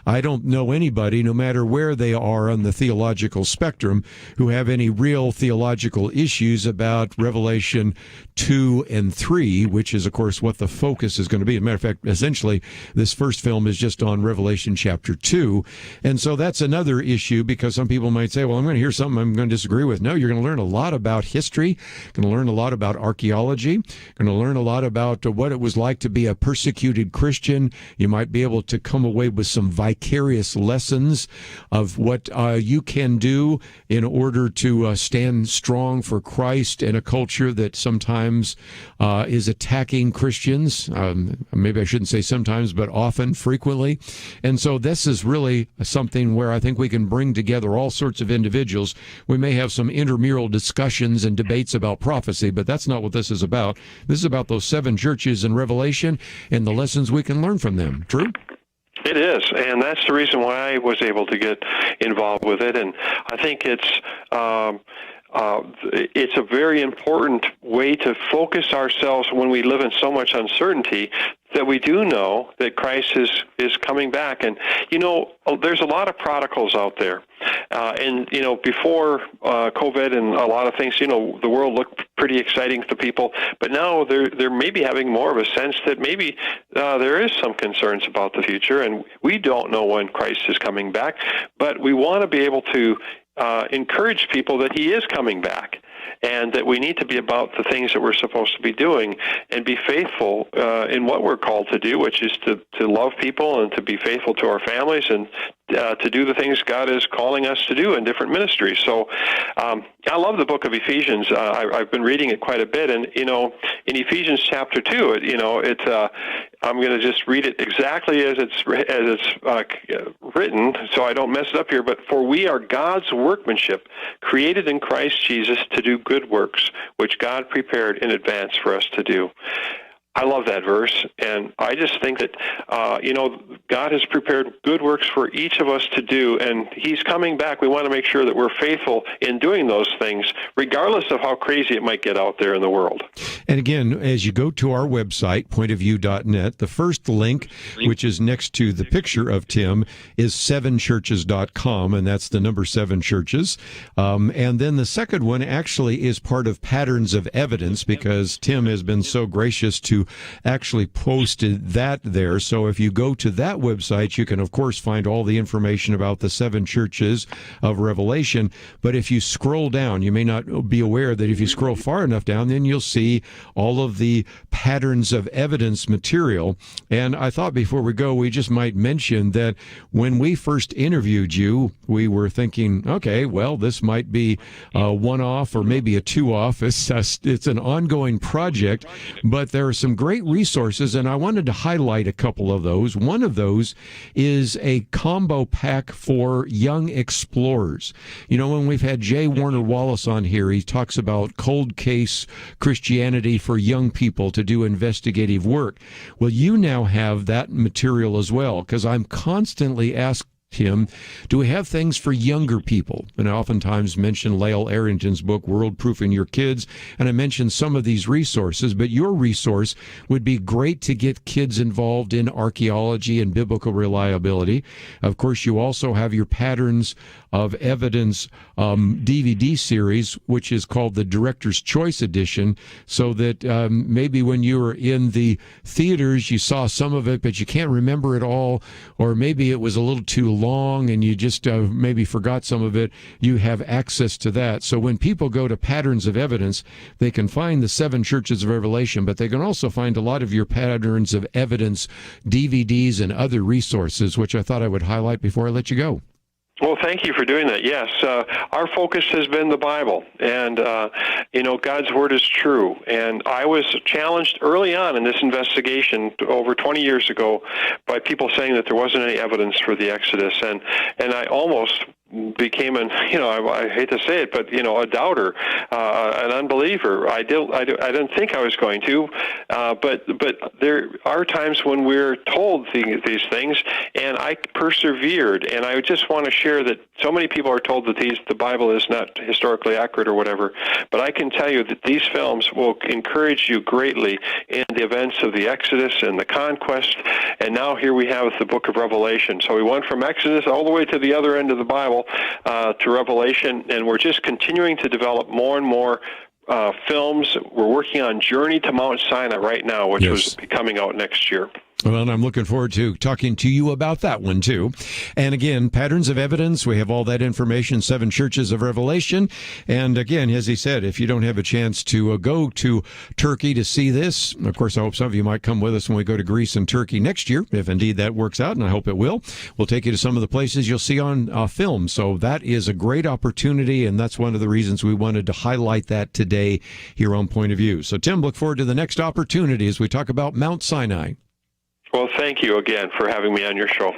Speaker 3: I don't know anybody, no matter where they are on the theological spectrum, who have any real theological issues about Revelation 2 and 3, which is, of course, what the focus is going to be. As a matter of fact, essentially, this first film is just on Revelation chapter 2. And so that's another issue, because some people might say, well, I'm going to hear something I'm going to disagree with. No, you're going to learn a lot about history, going to learn a lot about archaeology, going to learn a lot about what it was like to be a persecuted Christian. You might be able to come away with some vicarious lessons of what you can do in order to stand strong for Christ in a culture that sometimes is attacking Christians. Maybe I shouldn't say sometimes, but often, frequently. And so this is really something where I think we can bring together all sorts of individuals. We may have some intramural discussions and debates about prophecy, but that's not what this is about. This is about those 7 churches in Revelation and the lessons we can learn from them. True?
Speaker 5: It is, and that's the reason why I was able to get involved with it. And I think it's a very important way to focus ourselves when we live in so much uncertainty, that we do know that Christ is coming back. And, there's a lot of prodigals out there. And before COVID and a lot of things, the world looked pretty exciting to people. But now they're maybe having more of a sense that maybe there is some concerns about the future. And we don't know when Christ is coming back. But we want to be able to encourage people that he is coming back, and that we need to be about the things that we're supposed to be doing and be faithful in what we're called to do, which is to love people and to be faithful to our families and to do the things God is calling us to do in different ministries. So I love the book of Ephesians. I've been reading it quite a bit, and in Ephesians chapter 2, I'm going to just read it exactly as it's written, so I don't mess it up here. But for we are God's workmanship, created in Christ Jesus to do good works, which God prepared in advance for us to do. I love that verse, and I just think that, God has prepared good works for each of us to do, and he's coming back. We want to make sure that we're faithful in doing those things, regardless of how crazy it might get out there in the world.
Speaker 3: And again, as you go to our website, pointofview.net, the first link, which is next to the picture of Tim, is 7churches.com, and that's the number 7 churches. And then the second one actually is part of Patterns of Evidence, because Tim has been so gracious to actually posted that there. So if you go to that website, you can, of course, find all the information about the 7 churches of Revelation. But if you scroll down, you may not be aware that if you scroll far enough down, then you'll see all of the Patterns of Evidence material. And I thought before we go, we just might mention that when we first interviewed you, we were thinking, okay, well, this might be a one-off or maybe a two-off. It's an ongoing project, but there are some great resources, and I wanted to highlight a couple of those. One of those is a combo pack for young explorers. When we've had J. Warner Wallace on here, he talks about cold case Christianity for young people to do investigative work. Well, you now have that material as well, because I'm constantly asked him, do we have things for younger people? And I oftentimes mention Lael Arrington's book, World Proofing Your Kids, and I mentioned some of these resources, but your resource would be great to get kids involved in archaeology and biblical reliability. Of course, you also have your Patterns of Evidence DVD series, which is called the Director's Choice Edition, so that maybe when you were in the theaters, you saw some of it, but you can't remember it all, or maybe it was a little too long and you just maybe forgot some of it, you have access to that. So when people go to Patterns of Evidence, they can find the 7 churches of Revelation, but they can also find a lot of your Patterns of Evidence DVDs and other resources, which I thought I would highlight before I let you go.
Speaker 5: Well, thank you for doing that. Yes, our focus has been the Bible, and God's Word is true. And I was challenged early on in this investigation over 20 years ago by people saying that there wasn't any evidence for the Exodus, and I almost became I hate to say it, but a doubter, an unbeliever. I didn't think I was going to, but there are times when we're told these things, and I persevered. And I just want to share that so many people are told that the Bible is not historically accurate or whatever, but I can tell you that these films will encourage you greatly in the events of the Exodus and the conquest, and now here we have the book of Revelation. So we went from Exodus all the way to the other end of the Bible, to Revelation, and we're just continuing to develop more and more films. We're working on Journey to Mount Sinai right now, which was coming out next year.
Speaker 3: Well, and I'm looking forward to talking to you about that one, too. And again, Patterns of Evidence, we have all that information, 7 churches of Revelation. And again, as he said, if you don't have a chance to go to Turkey to see this, of course, I hope some of you might come with us when we go to Greece and Turkey next year, if indeed that works out, and I hope it will. We'll take you to some of the places you'll see on film. So that is a great opportunity, and that's one of the reasons we wanted to highlight that today here on Point of View. So, Tim, look forward to the next opportunity as we talk about Mount Sinai.
Speaker 5: Well, thank you again for having me on your show.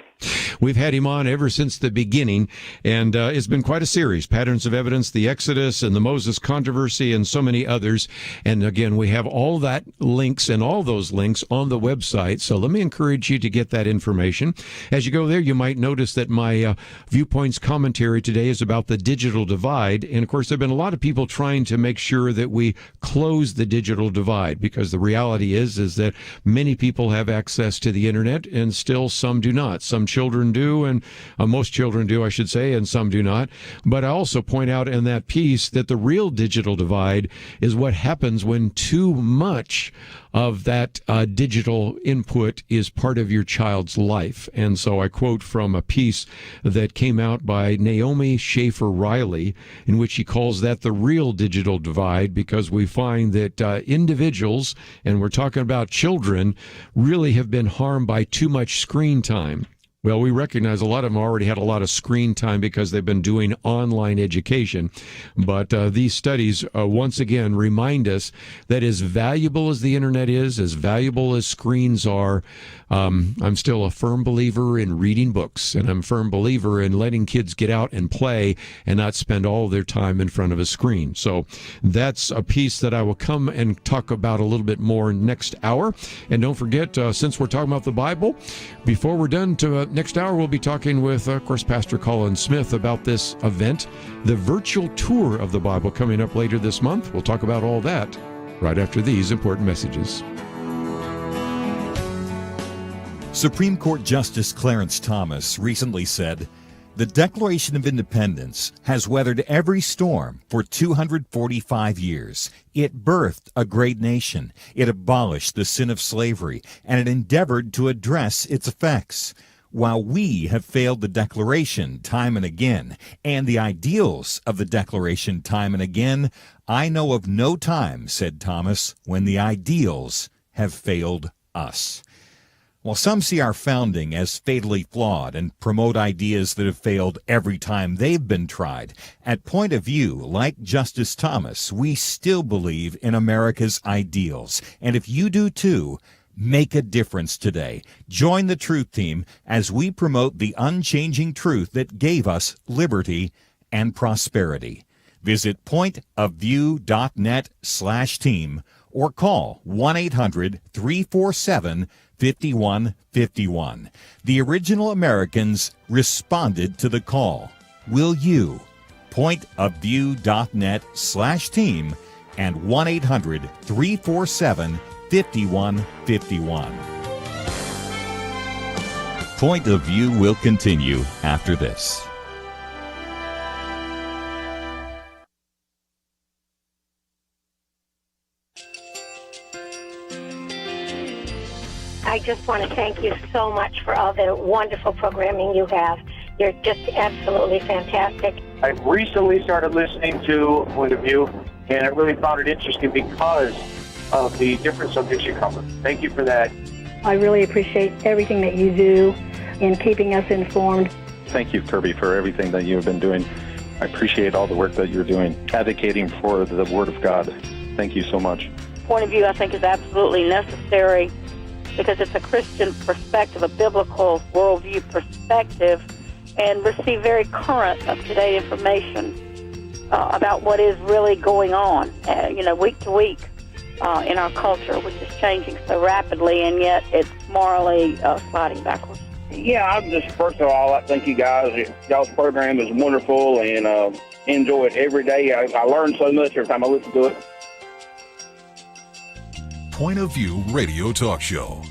Speaker 3: We've had him on ever since the beginning, and it's been quite a series. Patterns of Evidence, the Exodus, and the Moses controversy, and so many others. And again, we have all that links and all those links on the website. So let me encourage you to get that information. As you go there, you might notice that my Viewpoints commentary today is about the digital divide. And of course, there have been a lot of people trying to make sure that we close the digital divide, because the reality is that many people have access to the internet, and still some do not. Some children do, and most children do, I should say, and some do not. But I also point out in that piece that the real digital divide is what happens when too much of that digital input is part of your child's life. And so I quote from a piece that came out by Naomi Schaefer Riley, in which she calls that the real digital divide, because we find that individuals, and we're talking about children, really have been harmed by too much screen time. Well, we recognize a lot of them already had a lot of screen time because they've been doing online education. But these studies, once again, remind us that as valuable as the internet is, as valuable as screens are, I'm still a firm believer in reading books, and I'm a firm believer in letting kids get out and play and not spend all of their time in front of a screen. So that's a piece that I will come and talk about a little bit more next hour. And don't forget, since we're talking about the Bible, before we're done next hour, we'll be talking with, of course, Pastor Colin Smith about this event, the virtual tour of the Bible, coming up later this month. We'll talk about all that right after these important messages.
Speaker 4: Supreme Court Justice Clarence Thomas recently said, "The Declaration of Independence has weathered every storm for 245 years. It birthed a great nation. It abolished the sin of slavery, and it endeavored to address its effects. While we have failed the Declaration time and again, and the ideals of the Declaration time and again, I know of no time," said Thomas, "when the ideals have failed us." While some see our founding as fatally flawed and promote ideas that have failed every time they've been tried, at Point of View, like Justice Thomas, we still believe in America's ideals. And if you do too, make a difference today. Join the Truth Team as we promote the unchanging truth that gave us liberty and prosperity. Visit pointofview.net/team or call 1-800-347-5151. The original Americans responded to the call. Will you? Pointofview.net/team and 1-800-347-5151. Point of View will continue after this.
Speaker 7: I just want to thank you so much for all the wonderful programming you have. You're just absolutely fantastic.
Speaker 8: I recently started listening to Point of View, and I really found it interesting because of the different subjects you cover. Thank you for that.
Speaker 7: I really appreciate everything that you do in keeping us informed.
Speaker 9: Thank you, Kerby, for everything that you have been doing. I appreciate all the work that you're doing, advocating for the Word of God. Thank you so much.
Speaker 10: Point of View, I think, is absolutely necessary because it's a Christian perspective, a biblical worldview perspective, and receive very current, up-to-date information about what is really going on, week to week in our culture, which is changing so rapidly, and yet it's morally sliding backwards.
Speaker 8: Yeah, I'm just, first of all, I thank you guys. Y'all's program is wonderful, and enjoy it every day. I learn so much every time I listen to it.
Speaker 6: Point of View Radio Talk Show.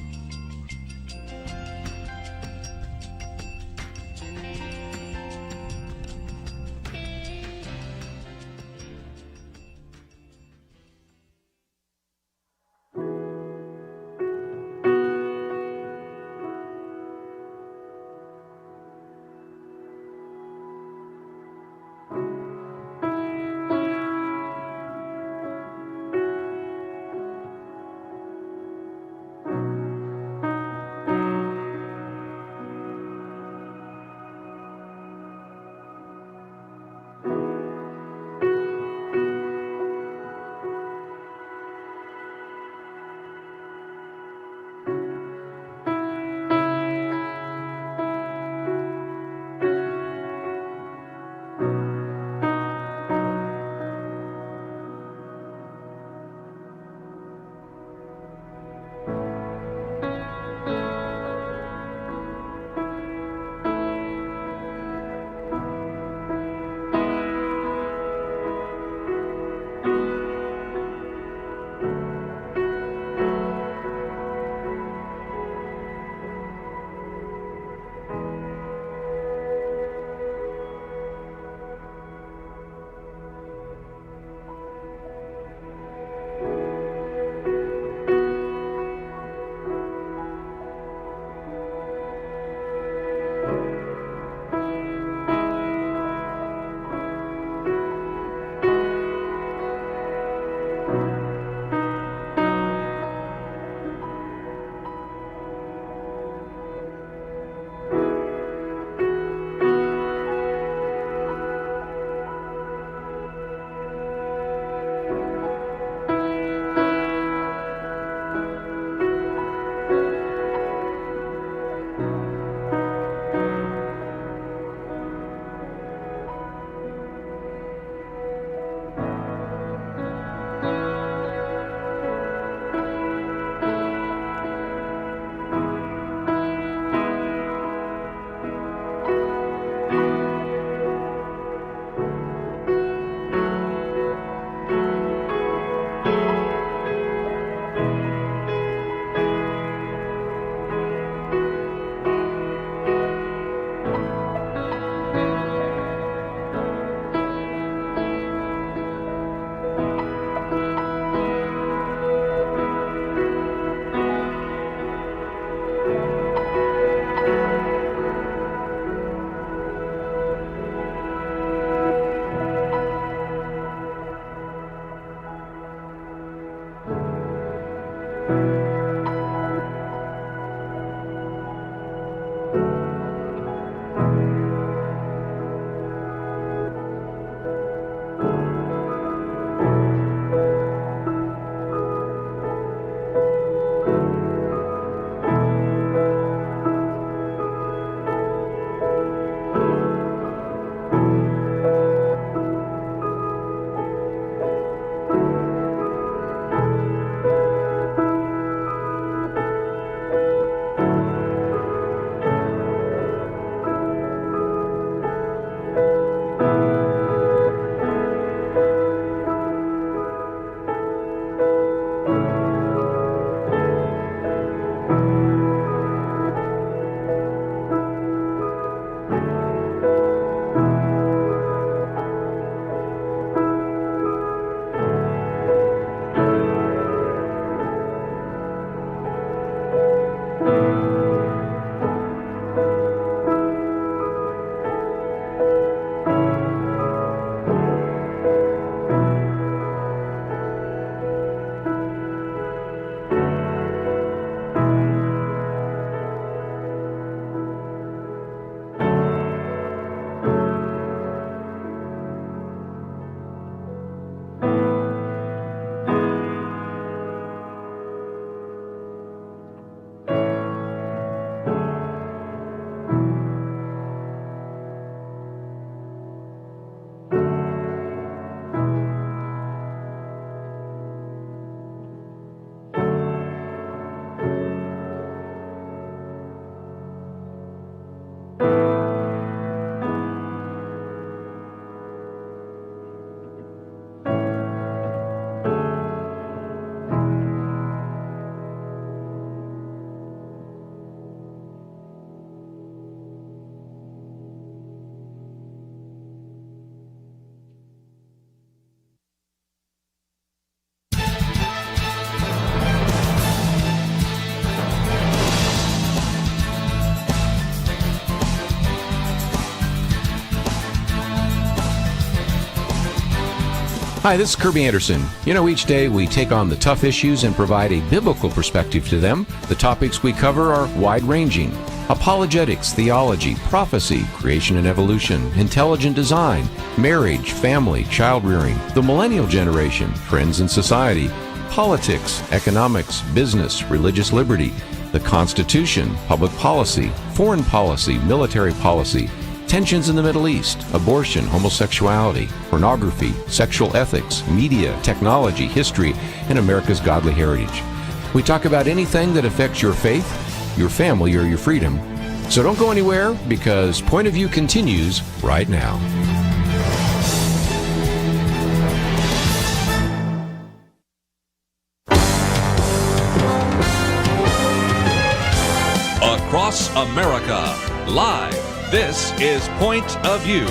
Speaker 1: Hi, this is Kerby Anderson. Each day we take on the tough issues and provide a biblical perspective to them. The topics we cover are wide-ranging. Apologetics, theology, prophecy, creation and evolution, intelligent design, marriage, family, child-rearing, the millennial generation, friends and society, politics, economics, business, religious liberty, the Constitution, public policy, foreign policy, military policy, tensions in the Middle East, abortion, homosexuality, pornography, sexual ethics, media, technology, history, and America's godly heritage. We talk about anything that affects your faith, your family, or your freedom. So don't go anywhere, because Point of View continues right now.
Speaker 2: Across America, live. This is Point of View.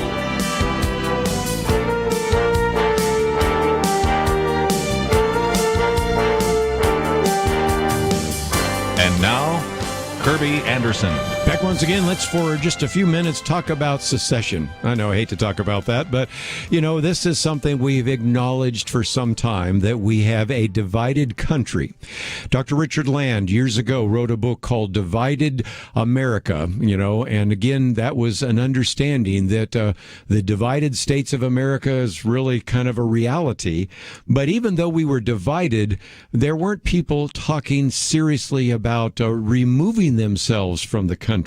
Speaker 2: And now, Kerby Anderson.
Speaker 3: Back once again, let's for just a few minutes talk about secession. I know I hate to talk about that, but this is something we've acknowledged for some time, that we have a divided country. Dr. Richard Land years ago wrote a book called Divided America, and again, that was an understanding that the divided states of America is really kind of a reality. But even though we were divided, there weren't people talking seriously about removing themselves from the country.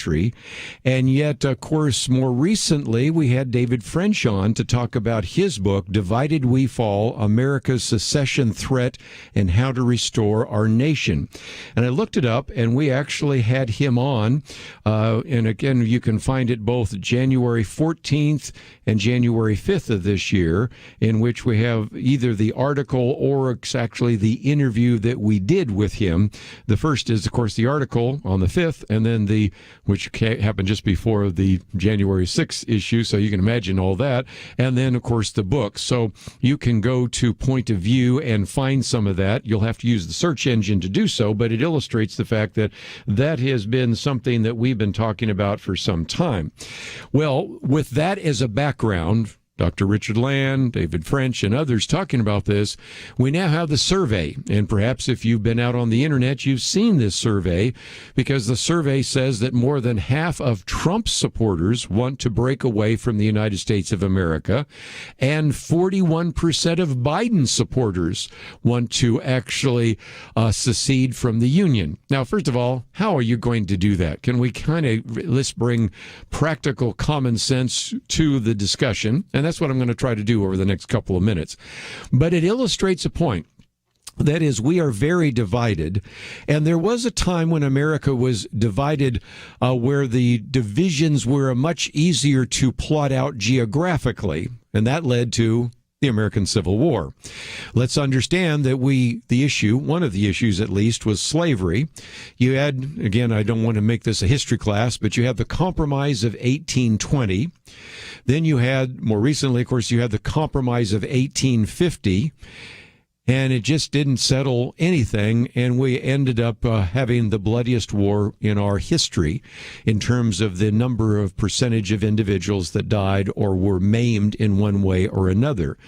Speaker 3: And yet, of course, more recently, we had David French on to talk about his book, Divided We Fall, America's Secession Threat and How to Restore Our Nation. And I looked it up, and we actually had him on. And again, you can find it both January 14th and January 5th of this year, in which we have either the article or it's actually the interview that we did with him. The first is, of course, the article on the 5th, and then which happened just before the January 6th issue, so you can imagine all that. And then, of course, the book. So you can go to Point of View and find some of that. You'll have to use the search engine to do so, but it illustrates the fact that that has been something that we've been talking about for some time. Well, with that as a background, Dr. Richard Land, David French, and others talking about this, we now have the survey. And perhaps if you've been out on the internet, you've seen this survey, because the survey says that more than half of Trump's supporters want to break away from the United States of America, and 41% of Biden's supporters want to actually secede from the Union. Now, first of all, how are you going to do that? Can we let's bring practical common sense to the discussion? And that's what I'm going to try to do over the next couple of minutes. But it illustrates a point. That is, we are very divided. And there was a time when America was divided where the divisions were much easier to plot out geographically. And that led to the American Civil War. Let's understand that one of the issues at least, was slavery. You had, again, I don't want to make this a history class, but you had the Compromise of 1820. Then you had, more recently, of course, you had the Compromise of 1850. And it just didn't settle anything, and we ended up having the bloodiest war in our history in terms of the number of percentage of individuals that died or were maimed in one way or another.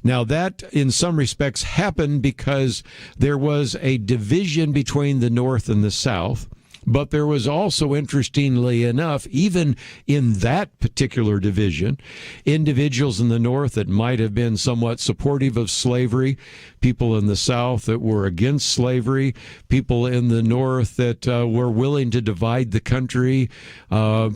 Speaker 3: Now, that in some respects happened because there was a division between the North and the South. But there was also, interestingly enough, even in that particular division, individuals in the North that might have been somewhat supportive of slavery, people in the South that were against slavery, people in the North that were willing to divide the country,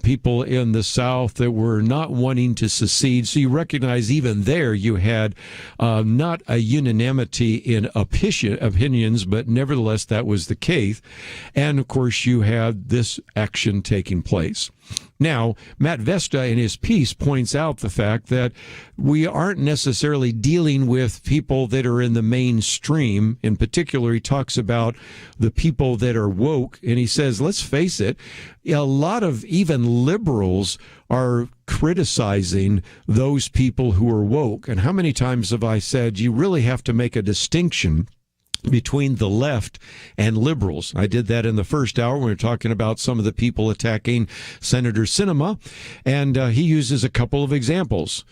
Speaker 3: people in the South that were not wanting to secede. So you recognize even there you had not a unanimity in opinions, but nevertheless that was the case. And, of course, you had this action taking place. Now, Matt Vesta in his piece points out the fact that we aren't necessarily dealing with people that are in the mainstream. In particular, he talks about the people that are woke, and he says, let's face it, a lot of even liberals are criticizing those people who are woke. And how many times have I said you really have to make a distinction between the left and liberals? I did that in the first hour when we were talking about some of the people attacking Senator Sinema, and he uses a couple of examples.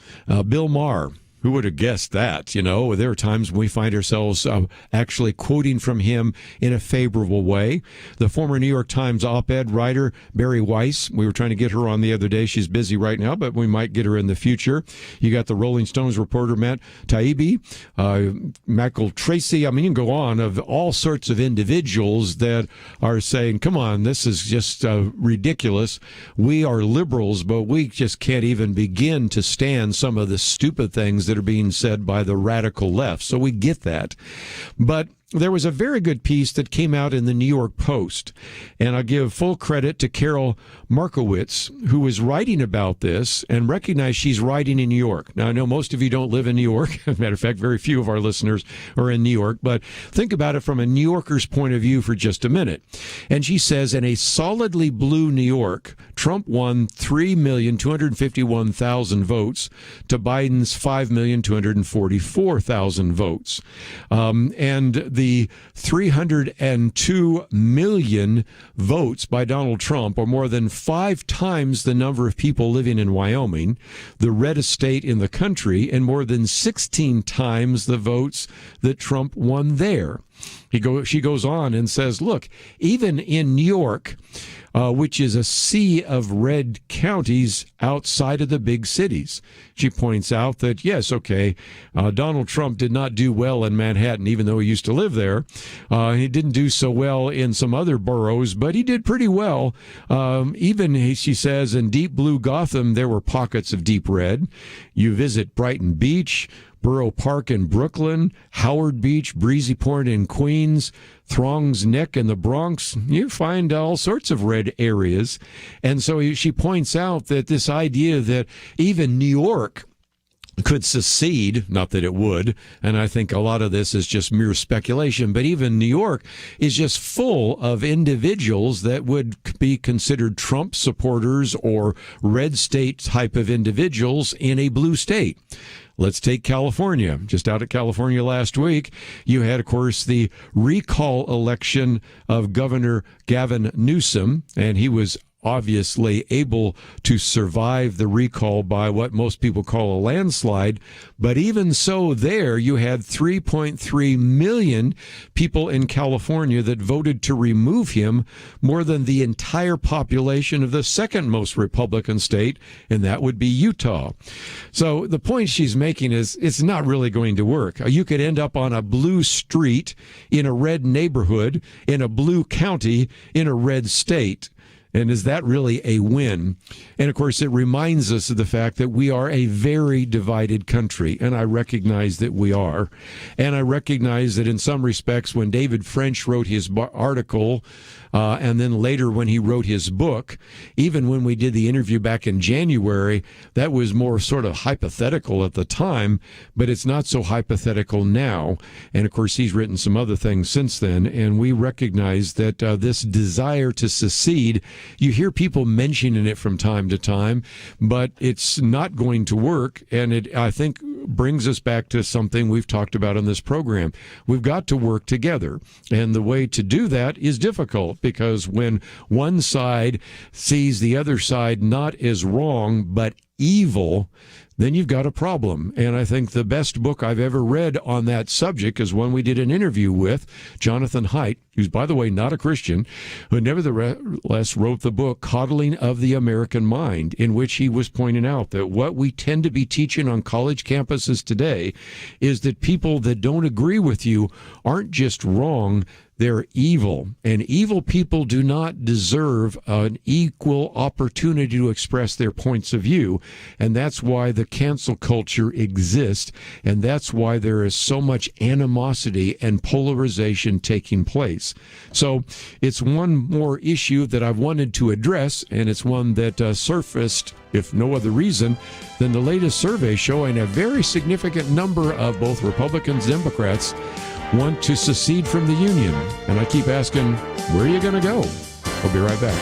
Speaker 3: Bill Maher, Who would have guessed that? You know, there are times when we find ourselves actually quoting from him in a favorable way. The former New York Times op-ed writer, Barry Weiss, we were trying to get her on the other day. She's busy right now, but we might get her in the future. You got the Rolling Stones reporter, Matt Taibbi, Michael Tracy. I mean, you can go on, of all sorts of individuals that are saying, come on, this is just ridiculous. We are liberals, but we just can't even begin to stand some of the stupid things that are being said by the radical left. So we get that. But there was a very good piece that came out in the New York Post, and I give full credit to Carol Markowitz, who was writing about this, and recognize she's writing in New York. Now, I know most of you don't live in New York. As a matter of fact, very few of our listeners are in New York, but think about it from a New Yorker's point of view for just a minute. And she says, in a solidly blue New York, Trump won 3,251,000 votes to Biden's 5,244,000 votes. And the 302 million votes by Donald Trump are more than 5 times the number of people living in Wyoming, the reddest state in the country, and more than 16 times the votes that Trump won there. She goes on and says, look, even in New York, which is a sea of red counties outside of the big cities. She points out that, yes, okay, Donald Trump did not do well in Manhattan, even though he used to live there. He didn't do so well in some other boroughs, but he did pretty well. Even, she says, in deep blue Gotham, there were pockets of deep red. You visit Brighton Beach, Borough Park in Brooklyn, Howard Beach, Breezy Point in Queens, Throngs Neck in the Bronx, you find all sorts of red areas. And so she points out that this idea that even New York could secede, not that it would, and I think a lot of this is just mere speculation, but even New York is just full of individuals that would be considered Trump supporters or red state type of individuals in a blue state. Let's take California. Just out of California last week, you had, of course, the recall election of Governor Gavin Newsom, and he was obviously able to survive the recall by what most people call a landslide. But even so, there you had 3.3 million people in California that voted to remove him, more than the entire population of the second most Republican state, and that would be Utah. So the point she's making is it's not really going to work. You could end up on a blue street in a red neighborhood, in a blue county, in a red state. And is that really a win? And of course, it reminds us of the fact that we are a very divided country. And I recognize that we are. And I recognize that in some respects, when David French wrote his article, and then later when he wrote his book, even when we did the interview back in January, that was more sort of hypothetical at the time, but it's not so hypothetical now. And of course, he's written some other things since then. And we recognize that this desire to secede, you hear people mentioning it from time to time, but it's not going to work. And it, I think, brings us back to something we've talked about on this program. We've got to work together. And the way to do that is difficult, because when one side sees the other side not as wrong, but evil, then you've got a problem. And I think the best book I've ever read on that subject is one we did an interview with Jonathan Haidt, who's, by the way, not a Christian, who nevertheless wrote the book Coddling of the American Mind, in which he was pointing out that what we tend to be teaching on college campuses today is that people that don't agree with you aren't just wrong, they're evil. And evil people do not deserve an equal opportunity to express their points of view. And that's why the cancel culture exists. And that's why there is so much animosity and polarization taking place. So it's one more issue that I've wanted to address, and it's one that surfaced, if no other reason, than the latest survey showing a very significant number of both Republicans and Democrats want to secede from the Union. And I keep asking, where are you going to go? I'll be right back.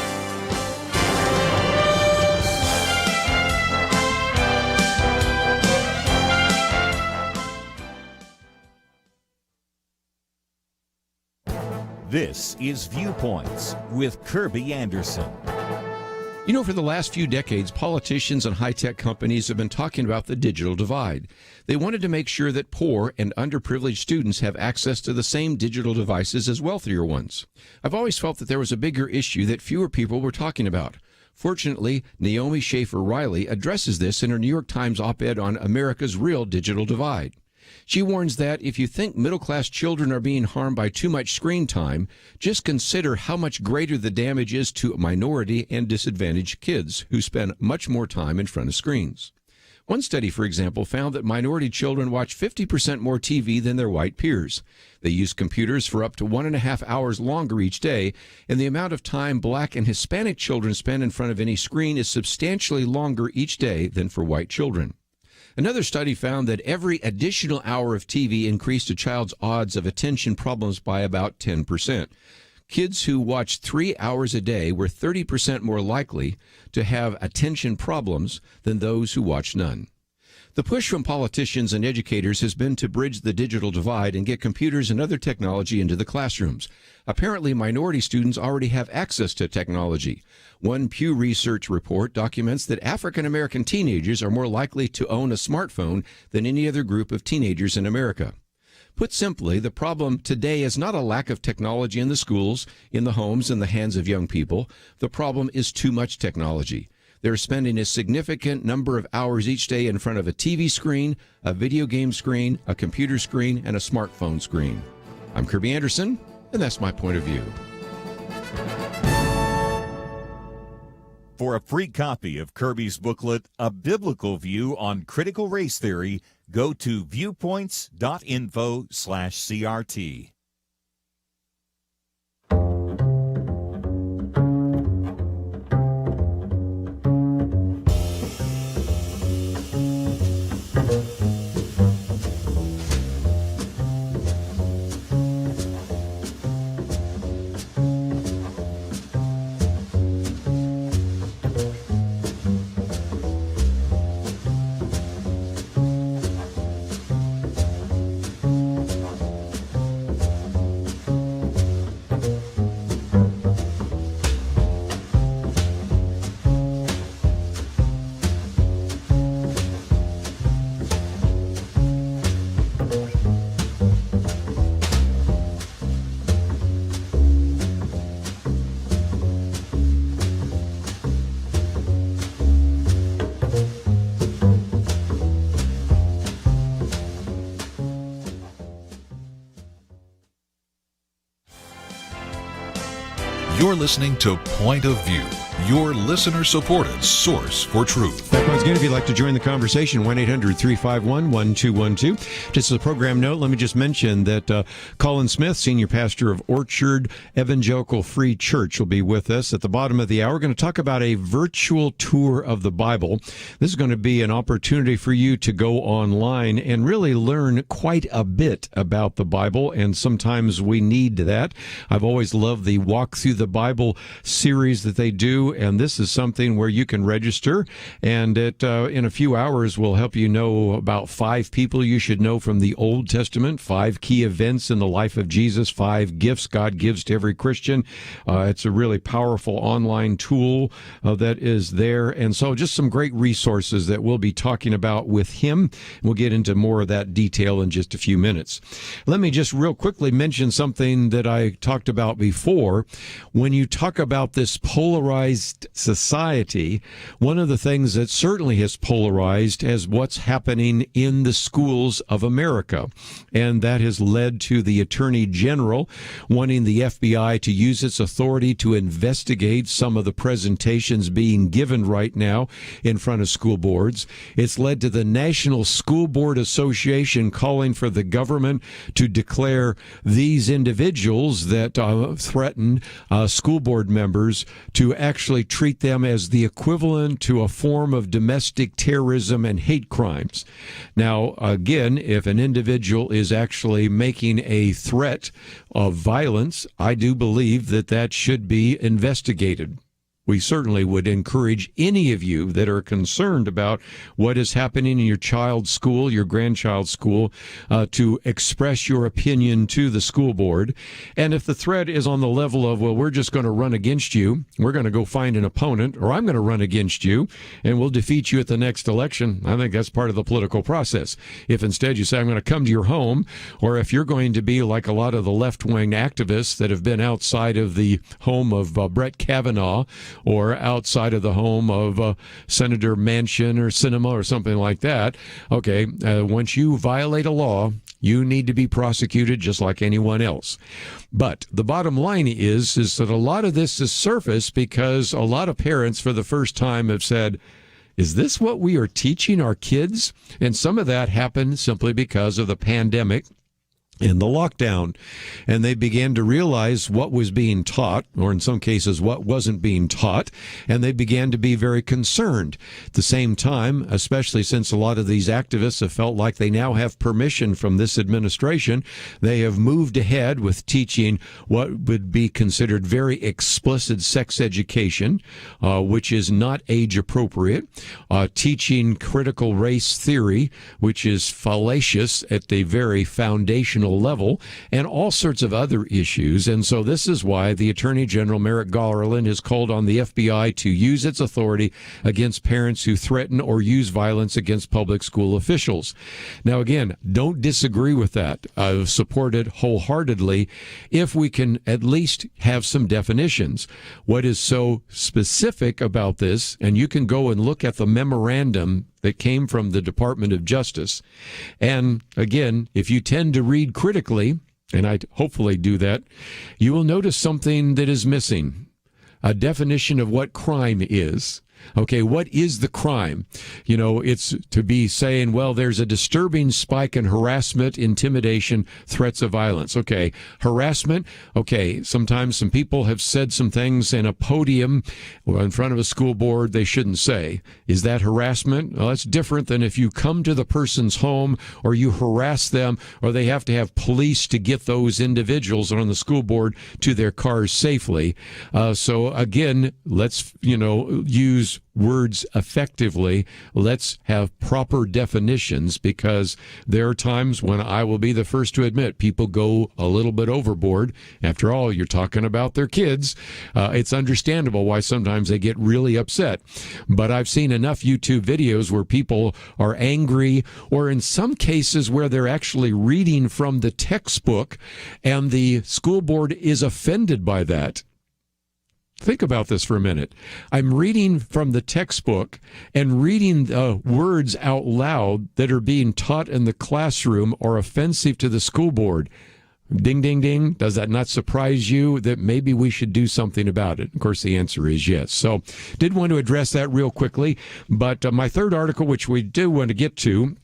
Speaker 4: This is Viewpoints with Kerby Anderson.
Speaker 3: You know, for the last few decades, politicians and high-tech companies have been talking about the digital divide. They wanted to make sure that poor and underprivileged students have access to the same digital devices as wealthier ones. I've always felt that there was a bigger issue that fewer people were talking about. Fortunately, Naomi Schaefer Riley addresses this in her New York Times op-ed on America's real digital divide. She warns that if you think middle-class children are being harmed by too much screen time, just consider how much greater the damage is to minority and disadvantaged kids who spend much more time in front of screens. One study, for example, found that minority children watch 50% more TV than their white peers. They use computers for up to 1.5 hours longer each day, and the amount of time Black and Hispanic children spend in front of any screen is substantially longer each day than for white children. Another study found that every additional hour of TV increased a child's odds of attention problems by about 10%. Kids who watched 3 hours a day were 30% more likely to have attention problems than those who watched none. The push from politicians and educators has been to bridge the digital divide and get computers and other technology into the classrooms. Apparently, minority students already have access to technology. One Pew Research report documents that African American teenagers are more likely to own a smartphone than any other group of teenagers in America. Put simply, the problem today is not a lack of technology in the schools, in the homes, in the hands of young people. The problem is too much technology. They're spending a significant number of hours each day in front of a TV screen, a video game screen, a computer screen, and a smartphone screen. I'm Kerby Anderson, and that's my point of view.
Speaker 4: For a free copy of Kerby's booklet, A Biblical View on Critical Race Theory, go to viewpoints.info/CRT.
Speaker 6: You're listening to Point of View, your listener-supported source for truth.
Speaker 3: Back once again, if you'd like to join the conversation, 1-800-351-1212. Just as a program note, let me just mention that Colin Smith, senior pastor of Orchard Evangelical Free Church, will be with us at the bottom of the hour. We're going to talk about a virtual tour of the Bible. This is going to be an opportunity for you to go online and really learn quite a bit about the Bible, and sometimes we need that. I've always loved the Walk Through the Bible series that they do, and this is something where you can register, and it in a few hours will help you know about 5 people you should know from the Old Testament, 5 key events in the life of Jesus, 5 gifts God gives to every Christian. It's a really powerful online tool that is there, and so just some great resources that we'll be talking about with him. We'll get into more of that detail in just a few minutes. Let me just real quickly mention something that I talked about before. When you talk about this polarized society, one of the things that certainly has polarized is what's happening in the schools of America. And that has led to the Attorney General wanting the FBI to use its authority to investigate some of the presentations being given right now in front of school boards. It's led to the National School Board Association calling for the government to declare these individuals that threaten school board members to actually treat them as the equivalent to a form of domestic terrorism and hate crimes. Now, again, if an individual is actually making a threat of violence, I do believe that that should be investigated. we certainly would encourage any of you that are concerned about what is happening in your child's school, your grandchild's school, to express your opinion to the school board. And if the threat is on the level of, well, we're just going to run against you, we're going to go find an opponent, or I'm going to run against you, and we'll defeat you at the next election, I think that's part of the political process. If instead you say, I'm going to come to your home, or if you're going to be like a lot of the left-wing activists that have been outside of the home of Brett Kavanaugh, or outside of the home of Senator Manchin or Sinema or something like that, okay, once you violate a law, you need to be prosecuted just like anyone else. But the bottom line is that a lot of this is surfaced because a lot of parents for the first time have said, is this what we are teaching our kids? And some of that happened simply because of the pandemic in the lockdown, and they began to realize what was being taught, or in some cases what wasn't being taught, and they began to be very concerned. At the same time, especially since a lot of these activists have felt like they now have permission from this administration, they have moved ahead with teaching what would be considered very explicit sex education, which is not age appropriate, teaching critical race theory, which is fallacious at the very foundational level, and all sorts of other issues. And so this is why the Attorney General Merrick Garland has called on the FBI to use its authority against parents who threaten or use violence against public school officials. Now, again, don't disagree with that. I support it wholeheartedly if we can at least have some definitions. What is so specific about this, and you can go and look at the memorandum that came from the Department of Justice. And again, if you tend to read critically, and I hopefully do that, you will notice something that is missing, a definition of what crime is. Okay, what is the crime? You know, it's to be saying, well, there's a disturbing spike in harassment, intimidation, threats of violence. Okay, harassment. Okay, sometimes some people have said some things in a podium or in front of a school board they shouldn't say. Is that harassment? Well, that's different than if you come to the person's home or you harass them, or they have to have police to get those individuals on the school board to their cars safely. So again, let's, use words effectively. Let's have proper definitions, because there are times when I will be the first to admit people go a little bit overboard. After all, you're talking about their kids. It's understandable why sometimes they get really upset. But I've seen enough YouTube videos where people are angry, or in some cases where they're actually reading from the textbook and the school board is offended by that. Think about this for a minute. I'm reading from the textbook and reading words out loud that are being taught in the classroom are offensive to the school board. Ding, ding, ding. Does that not surprise you that maybe we should do something about it? Of course, the answer is yes. So did want to address that real quickly. But my third article, which we do want to get to,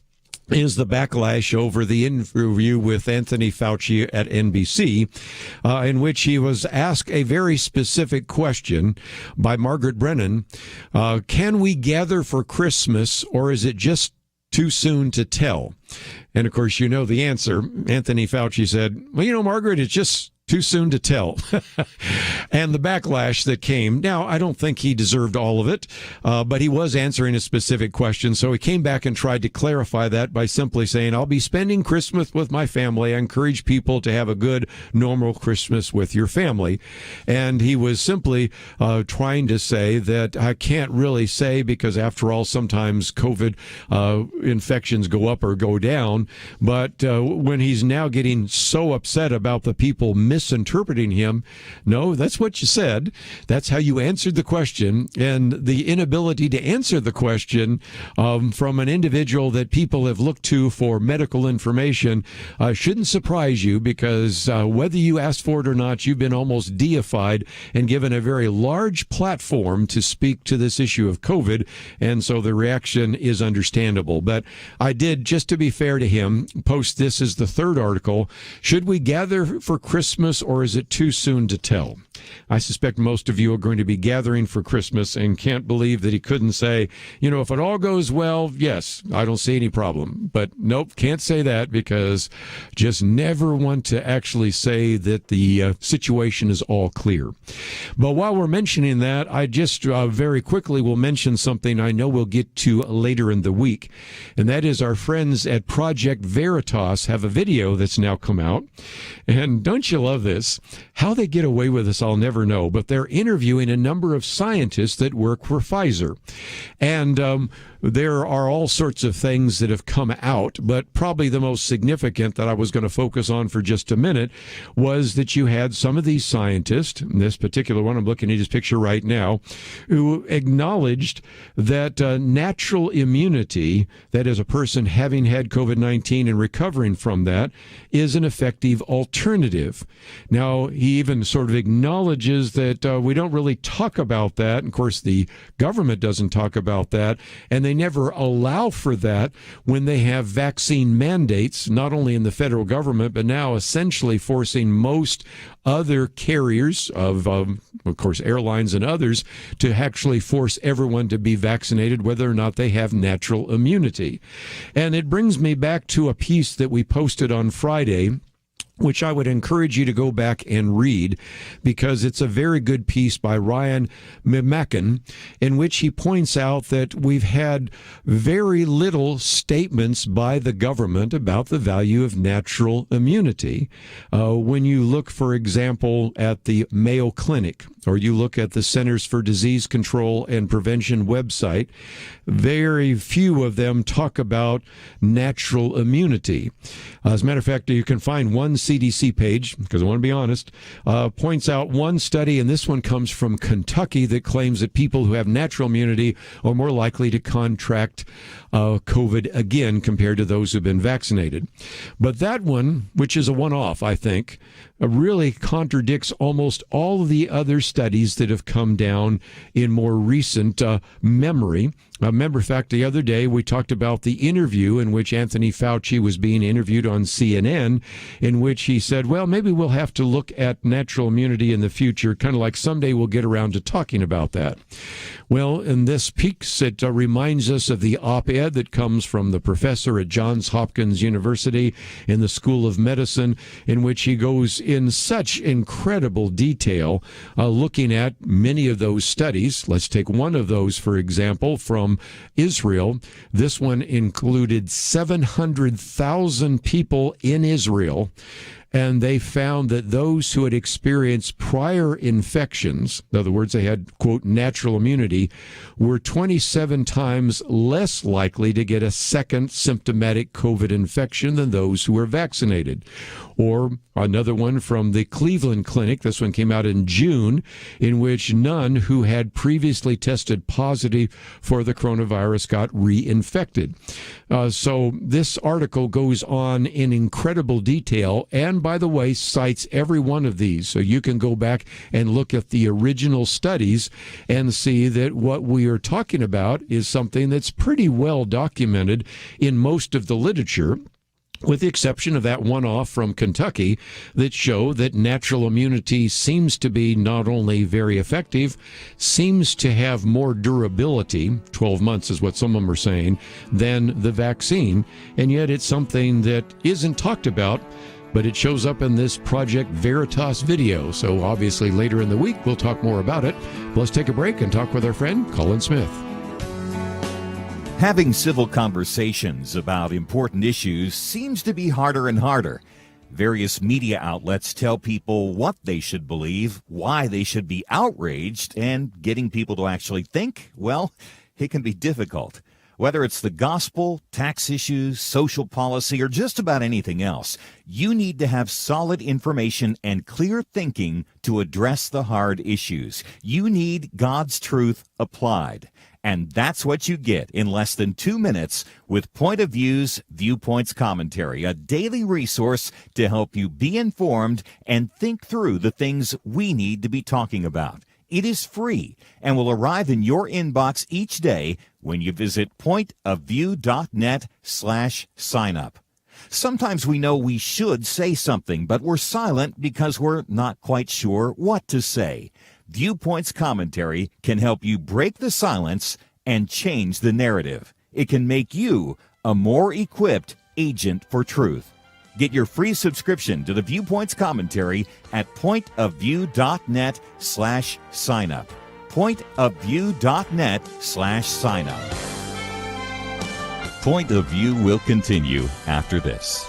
Speaker 3: is the backlash over the interview with Anthony Fauci at NBC, in which he was asked a very specific question by Margaret Brennan. Can we gather for Christmas, or is it just too soon to tell? And of course, you know the answer. Anthony Fauci said, well, Margaret, it's just too soon to tell. And the backlash that came. Now, I don't think he deserved all of it, but he was answering a specific question. So he came back and tried to clarify that by simply saying, I'll be spending Christmas with my family. I encourage people to have a good, normal Christmas with your family. And he was simply trying to say that I can't really say, because after all, sometimes COVID infections go up or go down. But when he's now getting so upset about the people misinterpreting him, no, that's what you said. That's how you answered the question. And the inability to answer the question from an individual that people have looked to for medical information shouldn't surprise you, because whether you asked for it or not, you've been almost deified and given a very large platform to speak to this issue of COVID. And so the reaction is understandable. But I did, just to be fair to him, post this as the third article. Should we gather for Christmas Christmas, or is it too soon to tell? I suspect most of you are going to be gathering for Christmas and can't believe that he couldn't say, if it all goes well, yes, I don't see any problem. But nope, can't say that, because just never want to actually say that the situation is all clear. But while we're mentioning that, I just very quickly will mention something I know we'll get to later in the week, and that is our friends at Project Veritas have a video that's now come out. And don't you love this? How they get away with this, I'll never know, but they're interviewing a number of scientists that work for Pfizer. And there are all sorts of things that have come out, but probably the most significant that I was going to focus on for just a minute was that you had some of these scientists, in this particular one, I'm looking at his picture right now, who acknowledged that natural immunity, that is a person having had COVID-19 and recovering from that, is an effective alternative. Now, he even sort of acknowledges that we don't really talk about that. And of course, the government doesn't talk about that, and they never allow for that when they have vaccine mandates, not only in the federal government, but now essentially forcing most other carriers of course, airlines and others, to actually force everyone to be vaccinated, whether or not they have natural immunity. And it brings me back to a piece that we posted on Friday, which I would encourage you to go back and read, because it's a very good piece by Ryan McMacken, in which he points out that we've had very little statements by the government about the value of natural immunity. When you look, for example, at the Mayo Clinic, or you look at the Centers for Disease Control and Prevention website, very few of them talk about natural immunity. As a matter of fact, you can find one CDC page, because I want to be honest, points out one study, and this one comes from Kentucky, that claims that people who have natural immunity are more likely to contract COVID again compared to those who've been vaccinated. But that one, which is a one-off, I think, really contradicts almost all of the other studies that have come down in more recent memory. Remember, in fact, the other day we talked about the interview in which Anthony Fauci was being interviewed on CNN, in which he said, well, maybe we'll have to look at natural immunity in the future, kind of like someday we'll get around to talking about that. Well, in this piece, it reminds us of the op-ed that comes from the professor at Johns Hopkins University in the School of Medicine, in which he goes in such incredible detail looking at many of those studies. Let's take one of those, for example, from Israel. This one included 700,000 people in Israel, and they found that those who had experienced prior infections, in other words, they had, quote, natural immunity, were 27 times less likely to get a second symptomatic COVID infection than those who were vaccinated. Or another one from the Cleveland Clinic, this one came out in June, in which none who had previously tested positive for the coronavirus got reinfected. So this article goes on in incredible detail, and by the way, cites every one of these. So you can go back and look at the original studies and see that what we are talking about is something that's pretty well documented in most of the literature, with the exception of that one-off from Kentucky that show that natural immunity seems to be not only very effective, seems to have more durability, 12 months is what some of them are saying, than the vaccine. And yet it's something that isn't talked about, but it shows up in this Project Veritas video. So obviously later in the week, we'll talk more about it. Let's take a break and talk with our friend Colin Smith.
Speaker 4: Having civil conversations about important issues seems to be harder and harder. Various media outlets tell people what they should believe, why they should be outraged, and getting people to actually think, well, it can be difficult. Whether it's the gospel, tax issues, social policy, or just about anything else, you need to have solid information and clear thinking to address the hard issues. You need God's truth applied. And that's what you get in less than 2 minutes with Point of View's Viewpoints Commentary, a daily resource to help you be informed and think through the things we need to be talking about. It is free and will arrive in your inbox each day when you visit pointofview.net/signup. Sometimes we know we should say something, but we're silent because we're not quite sure what to say. Viewpoints Commentary can help you break the silence and change the narrative. It can make you a more equipped agent for truth. Get your free subscription to the Viewpoints Commentary at pointofview.net/signup. pointofview.net/signup. Point of View will continue after this.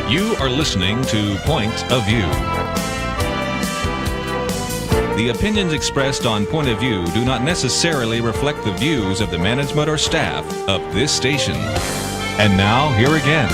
Speaker 2: You are listening to Point of View. The opinions expressed on Point of View do not necessarily reflect the views of the management or staff of this station. And now, here again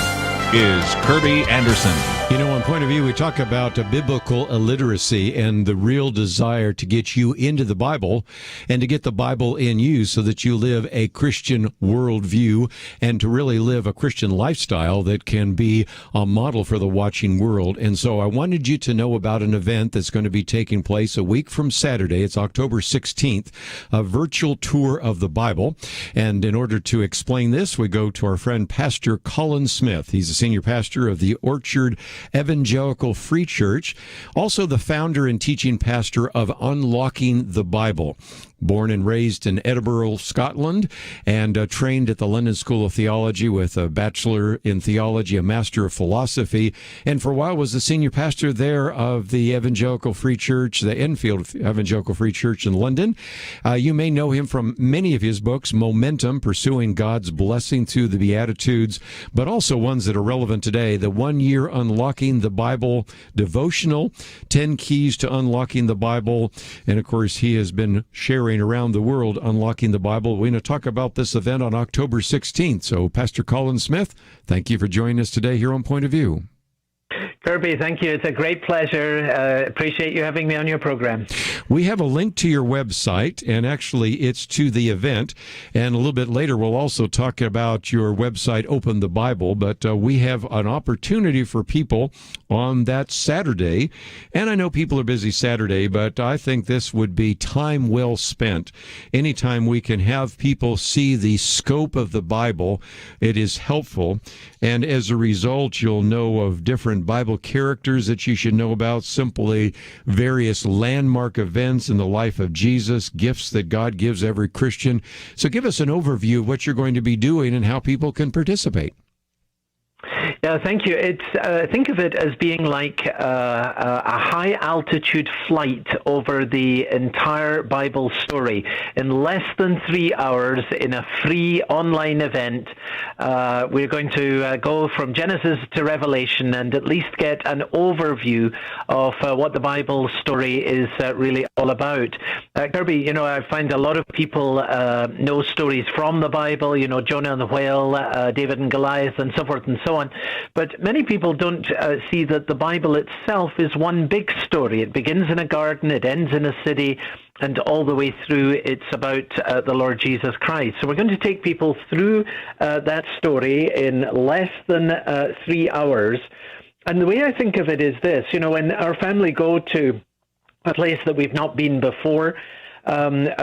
Speaker 2: is Kerby Anderson.
Speaker 3: You know, on Point of View, we talk about biblical illiteracy and the real desire to get you into the Bible and to get the Bible in you so that you live a Christian worldview and to really live a Christian lifestyle that can be a model for the watching world. And so I wanted you to know about an event that's going to be taking place a week from Saturday. It's October 16th, a virtual tour of the Bible. And in order to explain this, we go to our friend Pastor Colin Smith. He's the senior pastor of the Orchard Evangelical Free Church, also the founder and teaching pastor of Unlocking the Bible. Born and raised in Edinburgh, Scotland, and trained at the London School of Theology with a bachelor in theology, a master of philosophy, and for a while was the senior pastor there of the Evangelical Free Church, the Enfield Evangelical Free Church in London. You may know him from many of his books, Momentum, Pursuing God's Blessing Through the Beatitudes, but also ones that are relevant today, the 1-year Unlocking the Bible devotional, 10 Keys to Unlocking the Bible, and of course he has been sharing around the world Unlocking the Bible. We're going to talk about this event on October 16th. So, Pastor Colin Smith, thank you for joining us today here on Point of View.
Speaker 11: Kerby, thank you. It's a great pleasure. Appreciate you having me on your program.
Speaker 3: We have a link to your website, and actually it's to the event. And a little bit later, we'll also talk about your website, Open the Bible. But we have an opportunity for people on that Saturday. And I know people are busy Saturday, but I think this would be time well spent. Anytime we can have people see the scope of the Bible, it is helpful. And as a result, you'll know of different Bible characters that you should know about, simply various landmark events in the life of Jesus, gifts that God gives every Christian. So give us an overview of what you're going to be doing and how people can participate.
Speaker 11: Yeah, thank you. It's think of it as being like a high-altitude flight over the entire Bible story in less than 3 hours in a free online event. We're going to go from Genesis to Revelation and at least get an overview of what the Bible story is really all about. Kerby, you know, I find a lot of people know stories from the Bible, you know, Jonah and the whale, David and Goliath, and so forth and so on. But many people don't see that the Bible itself is one big story. It begins in a garden, it ends in a city, and all the way through it's about the Lord Jesus Christ. So we're going to take people through that story in less than 3 hours. And the way I think of it is this, you know, when our family go to a place that we've not been before,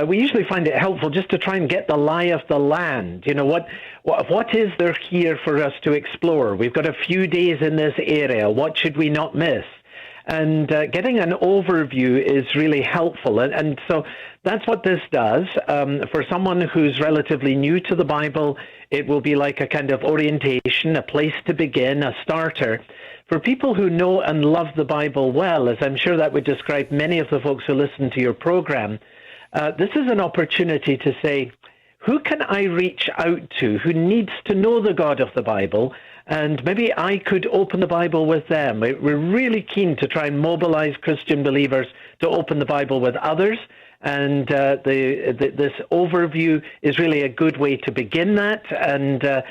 Speaker 11: we usually find it helpful just to try and get the lie of the land. You know, what is there here for us to explore? We've got a few days in this area. What should we not miss? And getting an overview is really helpful. And so that's what this does. For someone who's relatively new to the Bible, it will be like a kind of orientation, a place to begin, a starter. For people who know and love the Bible well, as I'm sure that would describe many of the folks who listen to your program, this is an opportunity to say, who can I reach out to who needs to know the God of the Bible? And maybe I could open the Bible with them. We're really keen to try and mobilize Christian believers to open the Bible with others. And this overview is really a good way to begin that. And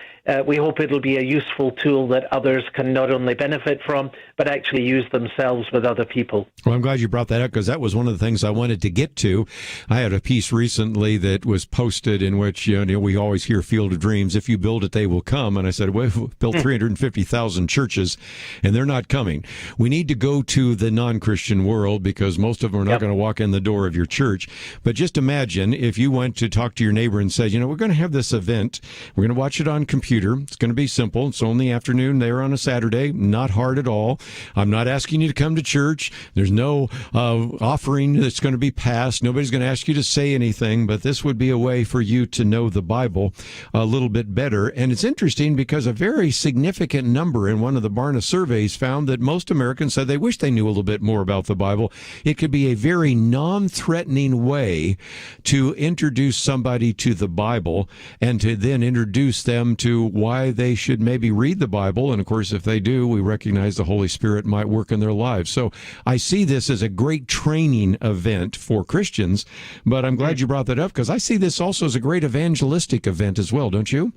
Speaker 11: we hope it'll be a useful tool that others can not only benefit from, but actually use themselves with other people.
Speaker 3: Well, I'm glad you brought that up because that was one of the things I wanted to get to. I had a piece recently that was posted in which, you know, we always hear Field of Dreams, if you build it, they will come. And I said, well, we've built 350,000 churches and they're not coming. We need to go to the non-Christian world because most of them are not going to walk in the door of your church. But just imagine if you went to talk to your neighbor and said, you know, we're going to have this event. We're going to watch it on computer. It's going to be simple. It's only afternoon there on a Saturday. Not hard at all. I'm not asking you to come to church. There's no offering that's going to be passed. Nobody's going to ask you to say anything, but this would be a way for you to know the Bible a little bit better. And it's interesting because a very significant number in one of the Barna surveys found that most Americans said they wish they knew a little bit more about the Bible. It could be a very non-threatening way to introduce somebody to the Bible and to then introduce them to why they should maybe read the Bible. And of course, if they do, we recognize the Holy Spirit might work in their lives. So I see this as a great training event for Christians, but I'm glad you brought that up because I see this also as a great evangelistic event as well, don't you?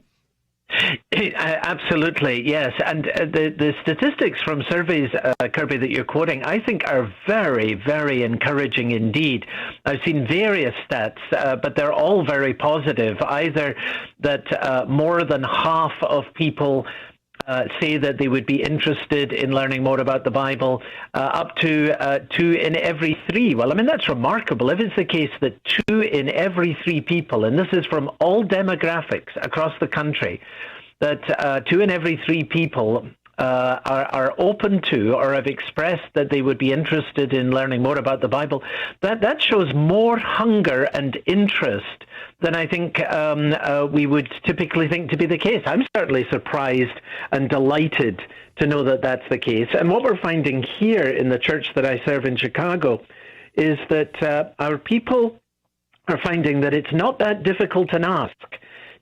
Speaker 11: Absolutely, yes. And the statistics from surveys, Kerby, that you're quoting, I think are very, very encouraging indeed. I've seen various stats, but they're all very positive. Either that more than half of people say that they would be interested in learning more about the Bible, up to 2 in every 3. Well, I mean, that's remarkable. If it's the case that 2 in every 3 people, and this is from all demographics across the country, that 2 in every 3 people are open to or have expressed that they would be interested in learning more about the Bible, that shows more hunger and interest than I think we would typically think to be the case. I'm certainly surprised and delighted to know that that's the case. And what we're finding here in the church that I serve in Chicago is that our people are finding that it's not that difficult an ask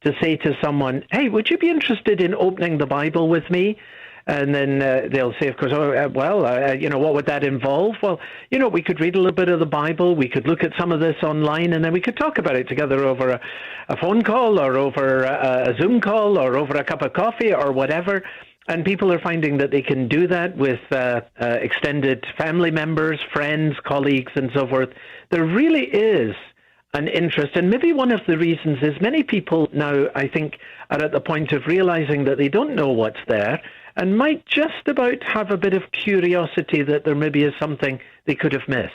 Speaker 11: to say to someone, hey, would you be interested in opening the Bible with me? And then they'll say, of course, what would that involve? Well, we could read a little bit of the Bible. We could look at some of this online, and then we could talk about it together over a phone call or over a Zoom call or over a cup of coffee or whatever. And people are finding that they can do that with extended family members, friends, colleagues, and so forth. There really is an interest. And maybe one of the reasons is many people now, I think, are at the point of realizing that they don't know what's there and might just about have a bit of curiosity that there maybe is something they could have missed.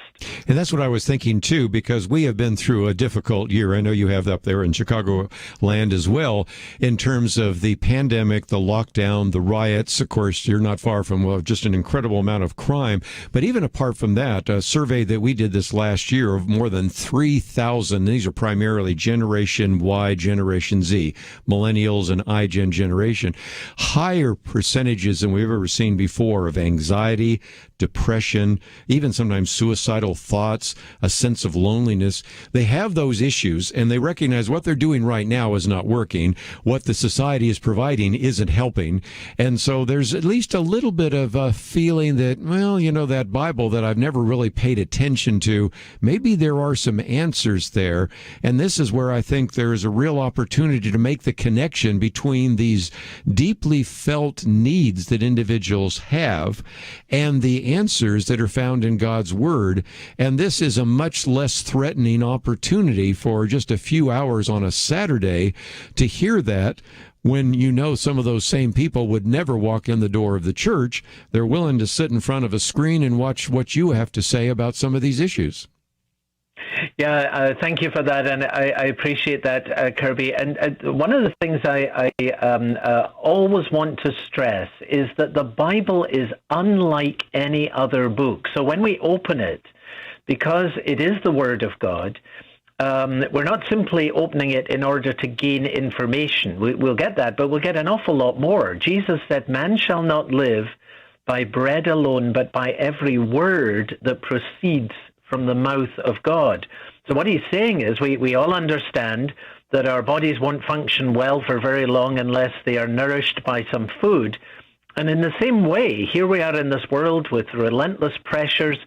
Speaker 3: And that's what I was thinking, too, because we have been through a difficult year. I know you have up there in Chicago land as well, in terms of the pandemic, the lockdown, the riots. Of course, you're not far from just an incredible amount of crime. But even apart from that, a survey that we did this last year of more than 3,000, these are primarily Generation Y, Generation Z, Millennials and iGen generation, higher percentages than we've ever seen before of anxiety, depression, even sometimes suicidal thoughts, a sense of loneliness. They have those issues, and they recognize what they're doing right now is not working. What the society is providing isn't helping. And so there's at least a little bit of a feeling that, well, that Bible that I've never really paid attention to, maybe there are some answers there. And this is where I think there is a real opportunity to make the connection between these deeply felt needs that individuals have and the answers that are found in God's Word. And this is a much less threatening opportunity for just a few hours on a Saturday to hear that, when some of those same people would never walk in the door of the church. They're willing to sit in front of a screen and watch what you have to say about some of these issues.
Speaker 11: Yeah, thank you for that, and I appreciate that, Kerby. And one of the things I always want to stress is that the Bible is unlike any other book. So when we open it, because it is the Word of God, we're not simply opening it in order to gain information. We'll get that, but we'll get an awful lot more. Jesus said, "Man shall not live by bread alone, but by every word that proceeds from the mouth of God." So what he's saying is we all understand that our bodies won't function well for very long unless they are nourished by some food. And in the same way, here we are in this world with relentless pressures,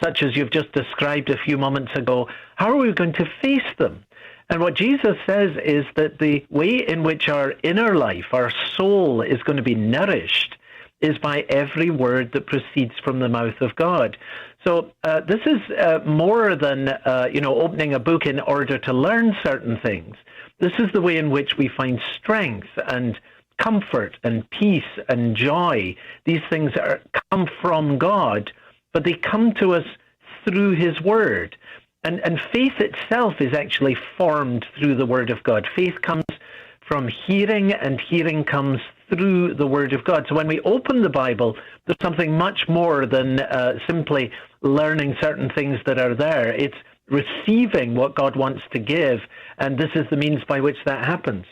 Speaker 11: such as you've just described a few moments ago. How are we going to face them? And what Jesus says is that the way in which our inner life, our soul, is going to be nourished is by every word that proceeds from the mouth of God. So this is more than opening a book in order to learn certain things. This is the way in which we find strength and comfort and peace and joy. These things come from God, but they come to us through His Word. And faith itself is actually formed through the Word of God. Faith comes from hearing, and hearing comes through the Word of God. So when we open the Bible, there's something much more than simply learning certain things that are there. It's receiving what God wants to give, and this is the means by which that happens.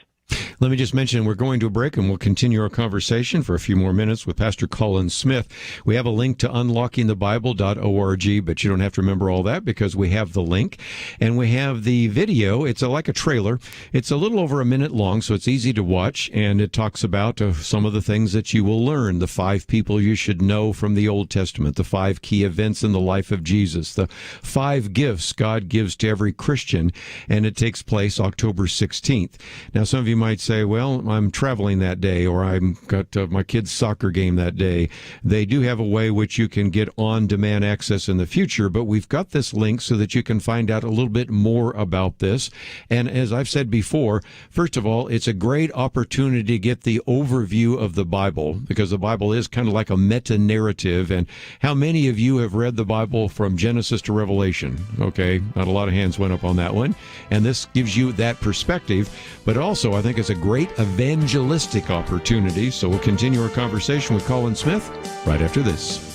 Speaker 3: Let me just mention we're going to a break, and we'll continue our conversation for a few more minutes with Pastor Colin Smith. We have a link to unlockingthebible.org, but you don't have to remember all that because we have the link. And we have the video. It's like a trailer. It's a little over a minute long, so it's easy to watch, and it talks about some of the things that you will learn, the 5 people you should know from the Old Testament, the 5 key events in the life of Jesus, the 5 gifts God gives to every Christian, and it takes place October 16th. Now, some of you might say, well, I'm traveling that day, or I've got my kid's soccer game that day. They do have a way which you can get on-demand access in the future, but we've got this link so that you can find out a little bit more about this. And as I've said before, first of all, it's a great opportunity to get the overview of the Bible, because the Bible is kind of like a meta-narrative. And how many of you have read the Bible from Genesis to Revelation? Okay, not a lot of hands went up on that one. And this gives you that perspective, but also I think it's a great evangelistic opportunity. So we'll continue our conversation with Colin Smith right after this.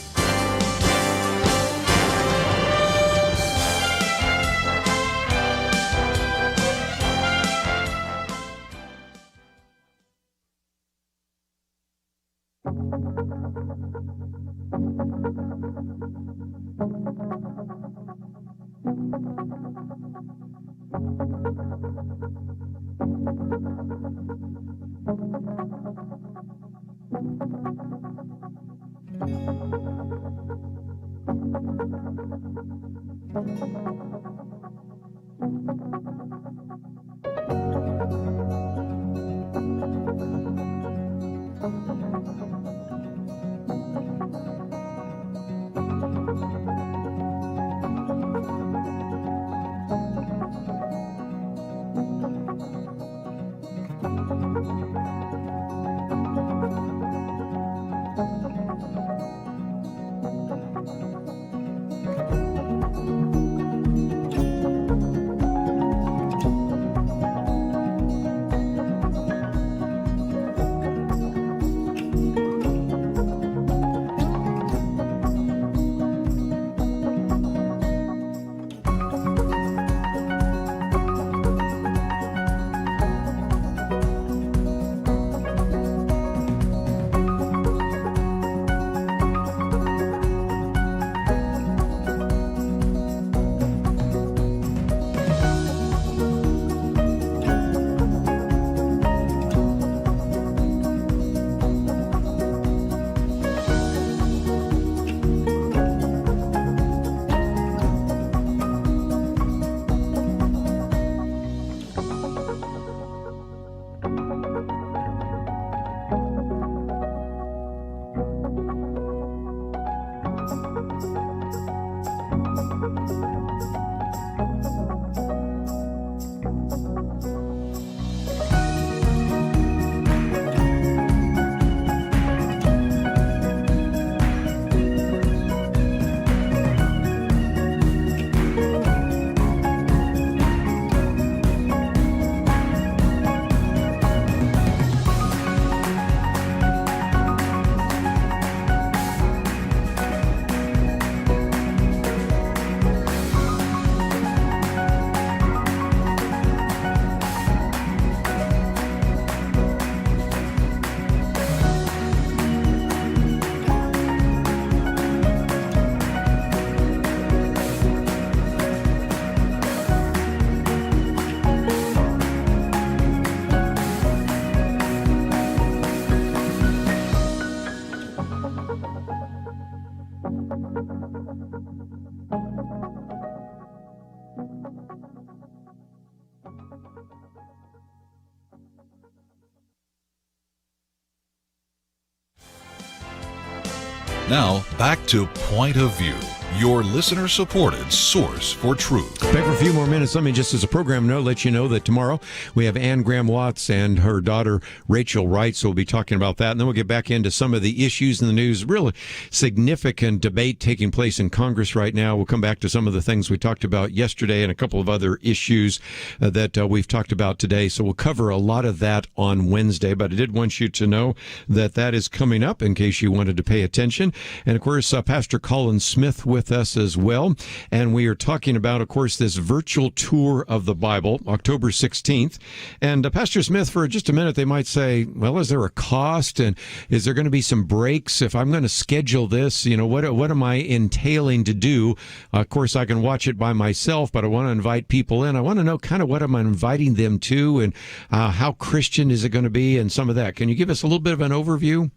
Speaker 6: Now, back to Point of View, your listener-supported source for truth.
Speaker 3: Back for a few more minutes. Let me just, as a program note, let you know that tomorrow we have Ann Graham Watts and her daughter Rachel Wright, so we'll be talking about that. And then we'll get back into some of the issues in the news. Really significant debate taking place in Congress right now. We'll come back to some of the things we talked about yesterday and a couple of other issues that we've talked about today. So we'll cover a lot of that on Wednesday. But I did want you to know that that is coming up in case you wanted to pay attention. And, of course, Pastor Colin Smith with us as well. And we are talking about, of course, this virtual tour of the Bible, October 16th. And Pastor Smith, for just a minute, they might say, well, is there a cost? And is there going to be some breaks? If I'm going to schedule this, you know, what am I entailing to do? Of course, I can watch it by myself, but I want to invite people in. I want to know kind of what am I inviting them to and how Christian is it going to be and some of that. Can you give us a little bit of an overview?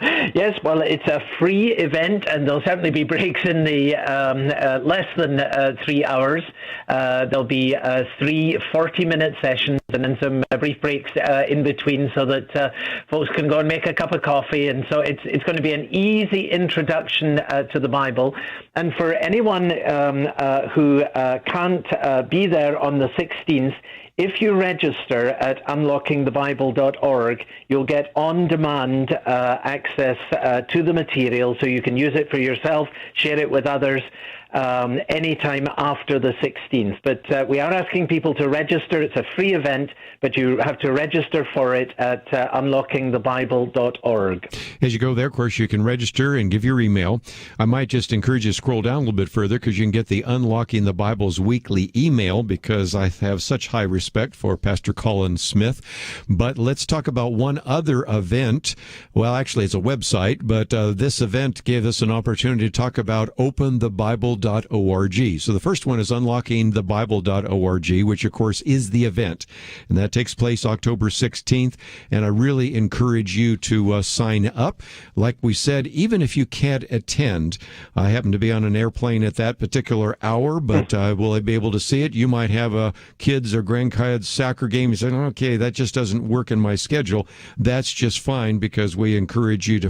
Speaker 11: Yes, well, it's a free event, and there'll certainly be breaks in the less than 3 hours. There'll be 3 40-minute sessions and then some brief breaks in between so that folks can go and make a cup of coffee. And so it's going to be an easy introduction to the Bible. And for anyone who can't be there on the 16th, if you register at unlockingthebible.org, you'll get on-demand access to the material, so you can use it for yourself, share it with others anytime after the 16th. But we are asking people to register. It's a free event, but you have to register for it at unlockingthebible.org.
Speaker 3: As you go there, of course, you can register and give your email. I might just encourage you to scroll down a little bit further, because you can get the Unlocking the Bible's weekly email, because I have such high respect for Pastor Colin Smith. But let's talk about one other event. Well, actually, it's a website, but this event gave us an opportunity to talk about openthebible.org. So the first one is unlockingthebible.org, which, of course, is the event. And that takes place October 16th. And I really encourage you to sign up. Like we said, even if you can't attend, I happen to be on an airplane at that particular hour, but will I be able to see it? You might have a kids or grandkids soccer game. You say, okay, that just doesn't work in my schedule. That's just fine, because we encourage you to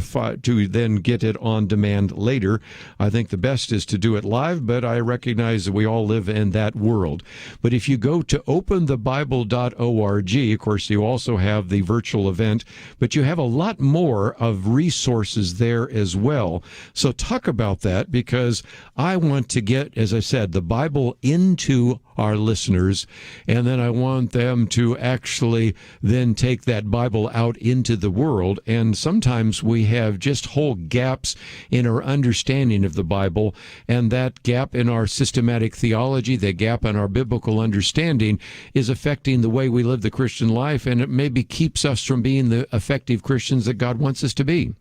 Speaker 3: then get it on demand later. I think the best is to do it live, but I recognize that we all live in that world. But if you go to openthebible.org, of course, you also have the virtual event, but you have a lot more of resources there as well. So talk about that, because I want to get, as I said, the Bible into our listeners, and then I want them to actually then take that Bible out into the world. And sometimes we have just whole gaps in our understanding of the Bible, and that gap in our systematic theology, that gap in our biblical understanding, is affecting the way we live the Christian life, and it maybe keeps us from being the effective Christians that God wants us to be.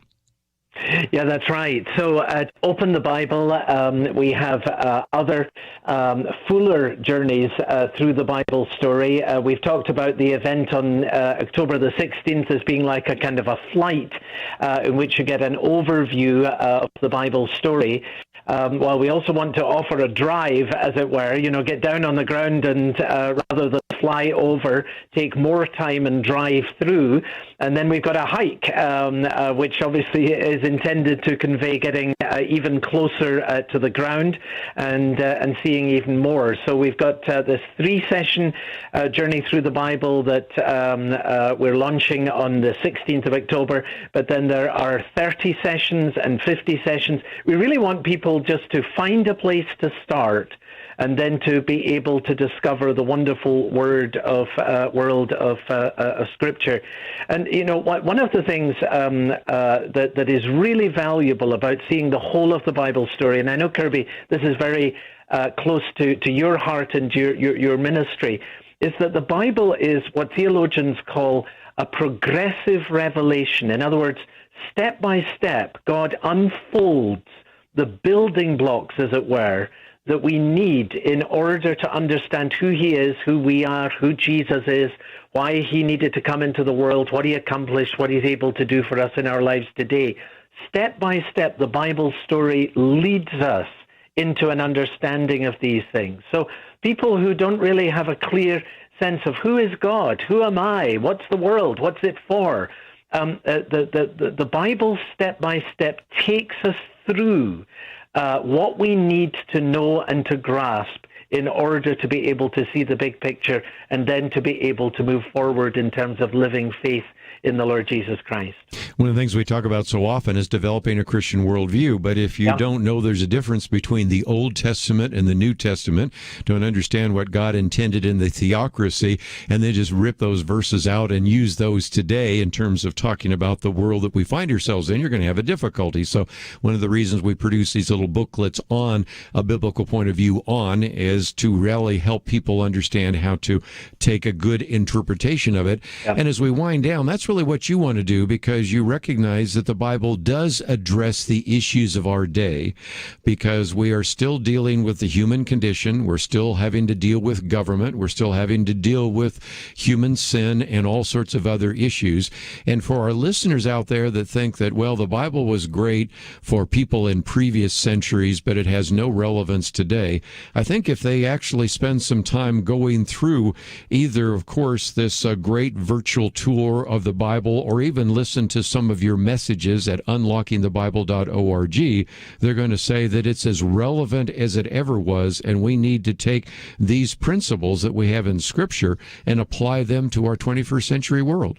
Speaker 11: Yeah, that's right. So at Open the Bible, we have other fuller journeys through the Bible story. We've talked about the event on October the 16th as being like a kind of a flight in which you get an overview of the Bible story. Well, we also want to offer a drive, as it were, get down on the ground and rather than fly over, take more time and drive through. And then we've got a hike, which obviously is intended to convey getting even closer to the ground and seeing even more. So we've got this 3-session journey through the Bible that we're launching on the 16th of October, but then there are 30 sessions and 50 sessions. We really want people just to find a place to start, and then to be able to discover the wonderful world of Scripture. And one of the things that is really valuable about seeing the whole of the Bible story, and I know, Kerby, this is very close to your heart and your ministry, is that the Bible is what theologians call a progressive revelation. In other words, step by step, God unfolds the building blocks, as it were, that we need in order to understand who he is, who we are, who Jesus is, why he needed to come into the world, what he accomplished, what he's able to do for us in our lives today. Step by step, the Bible story leads us into an understanding of these things. So people who don't really have a clear sense of who is God, who am I, what's the world, what's it for, the Bible step by step takes us through what we need to know and to grasp in order to be able to see the big picture, and then to be able to move forward in terms of living faith in the Lord Jesus Christ.
Speaker 3: One of the things we talk about so often is developing a Christian worldview, but if you don't know there's a difference between the Old Testament and the New Testament, don't understand what God intended in the theocracy, and then just rip those verses out and use those today in terms of talking about the world that we find ourselves in, you're going to have a difficulty. So one of the reasons we produce these little booklets on a biblical point of view is to really help people understand how to take a good interpretation of it. And as we wind down, that's really really what you want to do, because you recognize that the Bible does address the issues of our day, because we are still dealing with the human condition. We're still having to deal with government. We're still having to deal with human sin and all sorts of other issues. And for our listeners out there that think that, well, the Bible was great for people in previous centuries, but it has no relevance today, I think if they actually spend some time going through either, of course, this great virtual tour of the Bible, or even listen to some of your messages at unlockingthebible.org, they're going to say that it's as relevant as it ever was, and we need to take these principles that we have in Scripture and apply them to our 21st century world.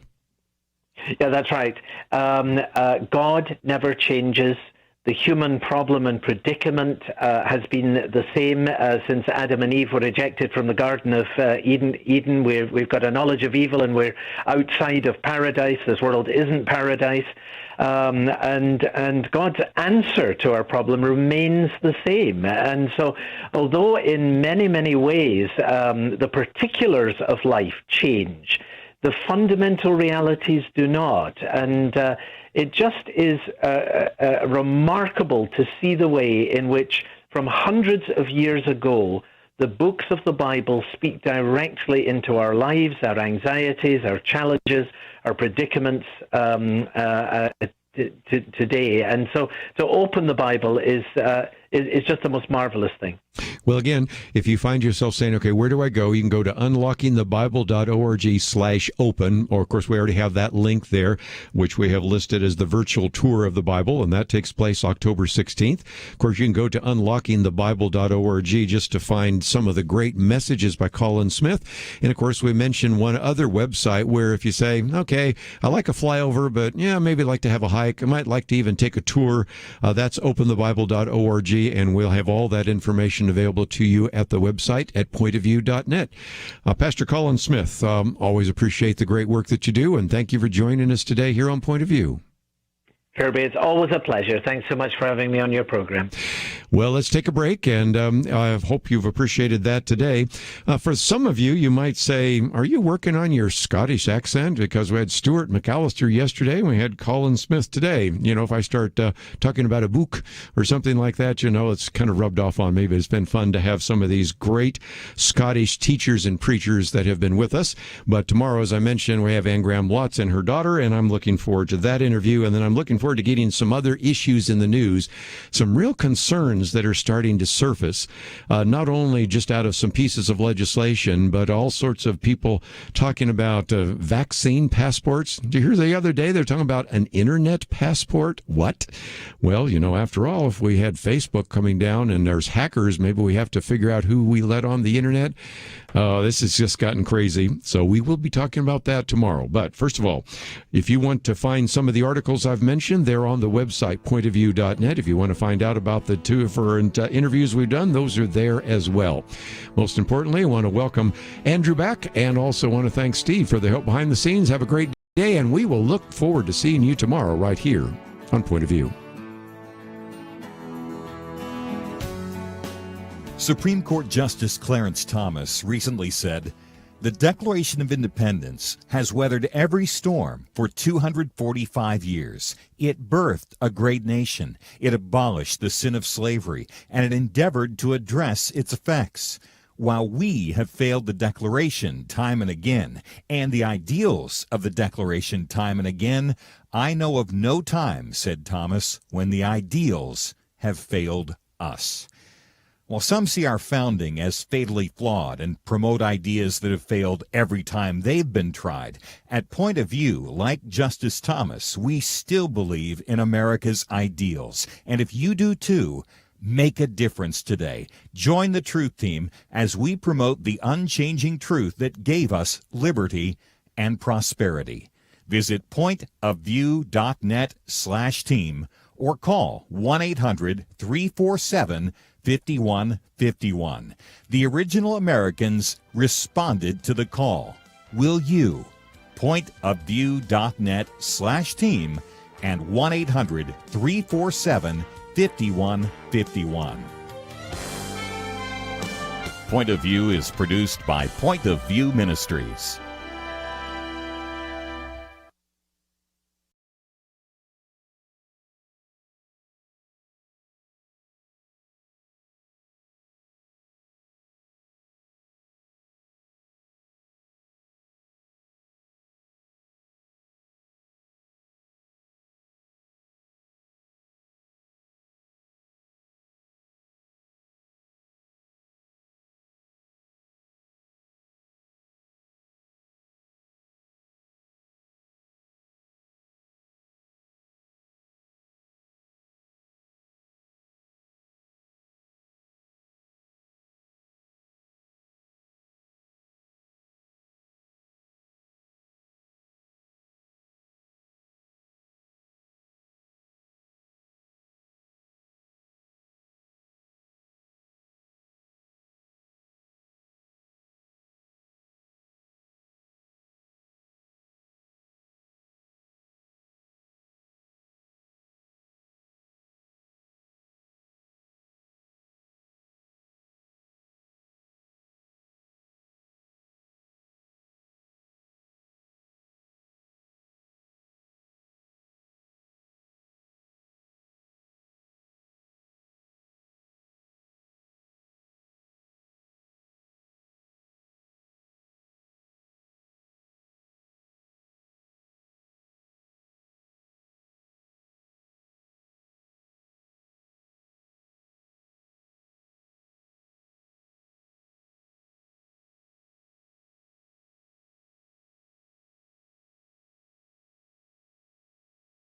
Speaker 11: Yeah, that's right. God never changes. The human problem and predicament has been the same since Adam and Eve were ejected from the Garden of Eden. We've got a knowledge of evil, and we're outside of paradise. This world isn't paradise. And God's answer to our problem remains the same. And so, although in many, many ways the particulars of life change, the fundamental realities do not. And it just is remarkable to see the way in which, from hundreds of years ago, the books of the Bible speak directly into our lives, our anxieties, our challenges, our predicaments today. And so to open the Bible is just the most marvelous thing.
Speaker 3: Well, again, if you find yourself saying, okay, where do I go? You can go to unlockingthebible.org/open, or of course we already have that link there, which we have listed as the virtual tour of the Bible, and that takes place October 16th. Of course, you can go to unlockingthebible.org just to find some of the great messages by Colin Smith. And of course, we mentioned one other website where if you say, okay, I like a flyover, but yeah, maybe I'd like to have a hike, I might like to even take a tour, that's openthebible.org, and we'll have all that information available to you at the website at pointofview.net. Pastor Colin Smith, always appreciate the great work that you do, and thank you for joining us today here on Point of View.
Speaker 11: Kerby, it's always a pleasure. Thanks so much for having me on your program.
Speaker 3: Well, let's take a break, and I hope you've appreciated that today. For some of you, you might say, are you working on your Scottish accent? Because we had Stuart McAllister yesterday, and we had Colin Smith today. You know, if I start talking about a book or something like that, you know, it's kind of rubbed off on me, but it's been fun to have some of these great Scottish teachers and preachers that have been with us. But tomorrow, as I mentioned, we have Anne Graham Lotz and her daughter, and I'm looking forward to that interview, and then I'm looking forward to getting some other issues in the news, some real concerns that are starting to surface, not only just out of some pieces of legislation, but all sorts of people talking about vaccine passports. Did you hear the other day they're talking about an internet passport? What? Well, you know, after all, if we had Facebook coming down and there's hackers, maybe we have to figure out who we let on the internet. This has just gotten crazy. So we will be talking about that tomorrow. But first of all, if you want to find some of the articles I've mentioned, they're on the website, pointofview.net. If you want to find out about the two different interviews we've done, those are there as well. Most importantly, I want to welcome Andrew back, and also want to thank Steve for the help behind the scenes. Have a great day, and we will look forward to seeing you tomorrow right here on Point of View.
Speaker 4: Supreme Court Justice Clarence Thomas recently said, "The Declaration of Independence has weathered every storm for 245 years. It birthed a great nation. It abolished the sin of slavery, and it endeavored to address its effects. While we have failed the Declaration time and again, and the ideals of the Declaration time and again, I know of no time," said Thomas, "when the ideals have failed us." While some see our founding as fatally flawed and promote ideas that have failed every time they've been tried, at Point of View, like Justice Thomas, we still believe in America's ideals. And if you do too, make a difference today. Join the Truth Team as we promote the unchanging truth that gave us liberty and prosperity. Visit pointofview.net/team or call 1-800-347-5151. The original Americans responded to the call. Will you? Pointofview.net/team and 1-800-347-5151. Point of View is produced by Point of View Ministries.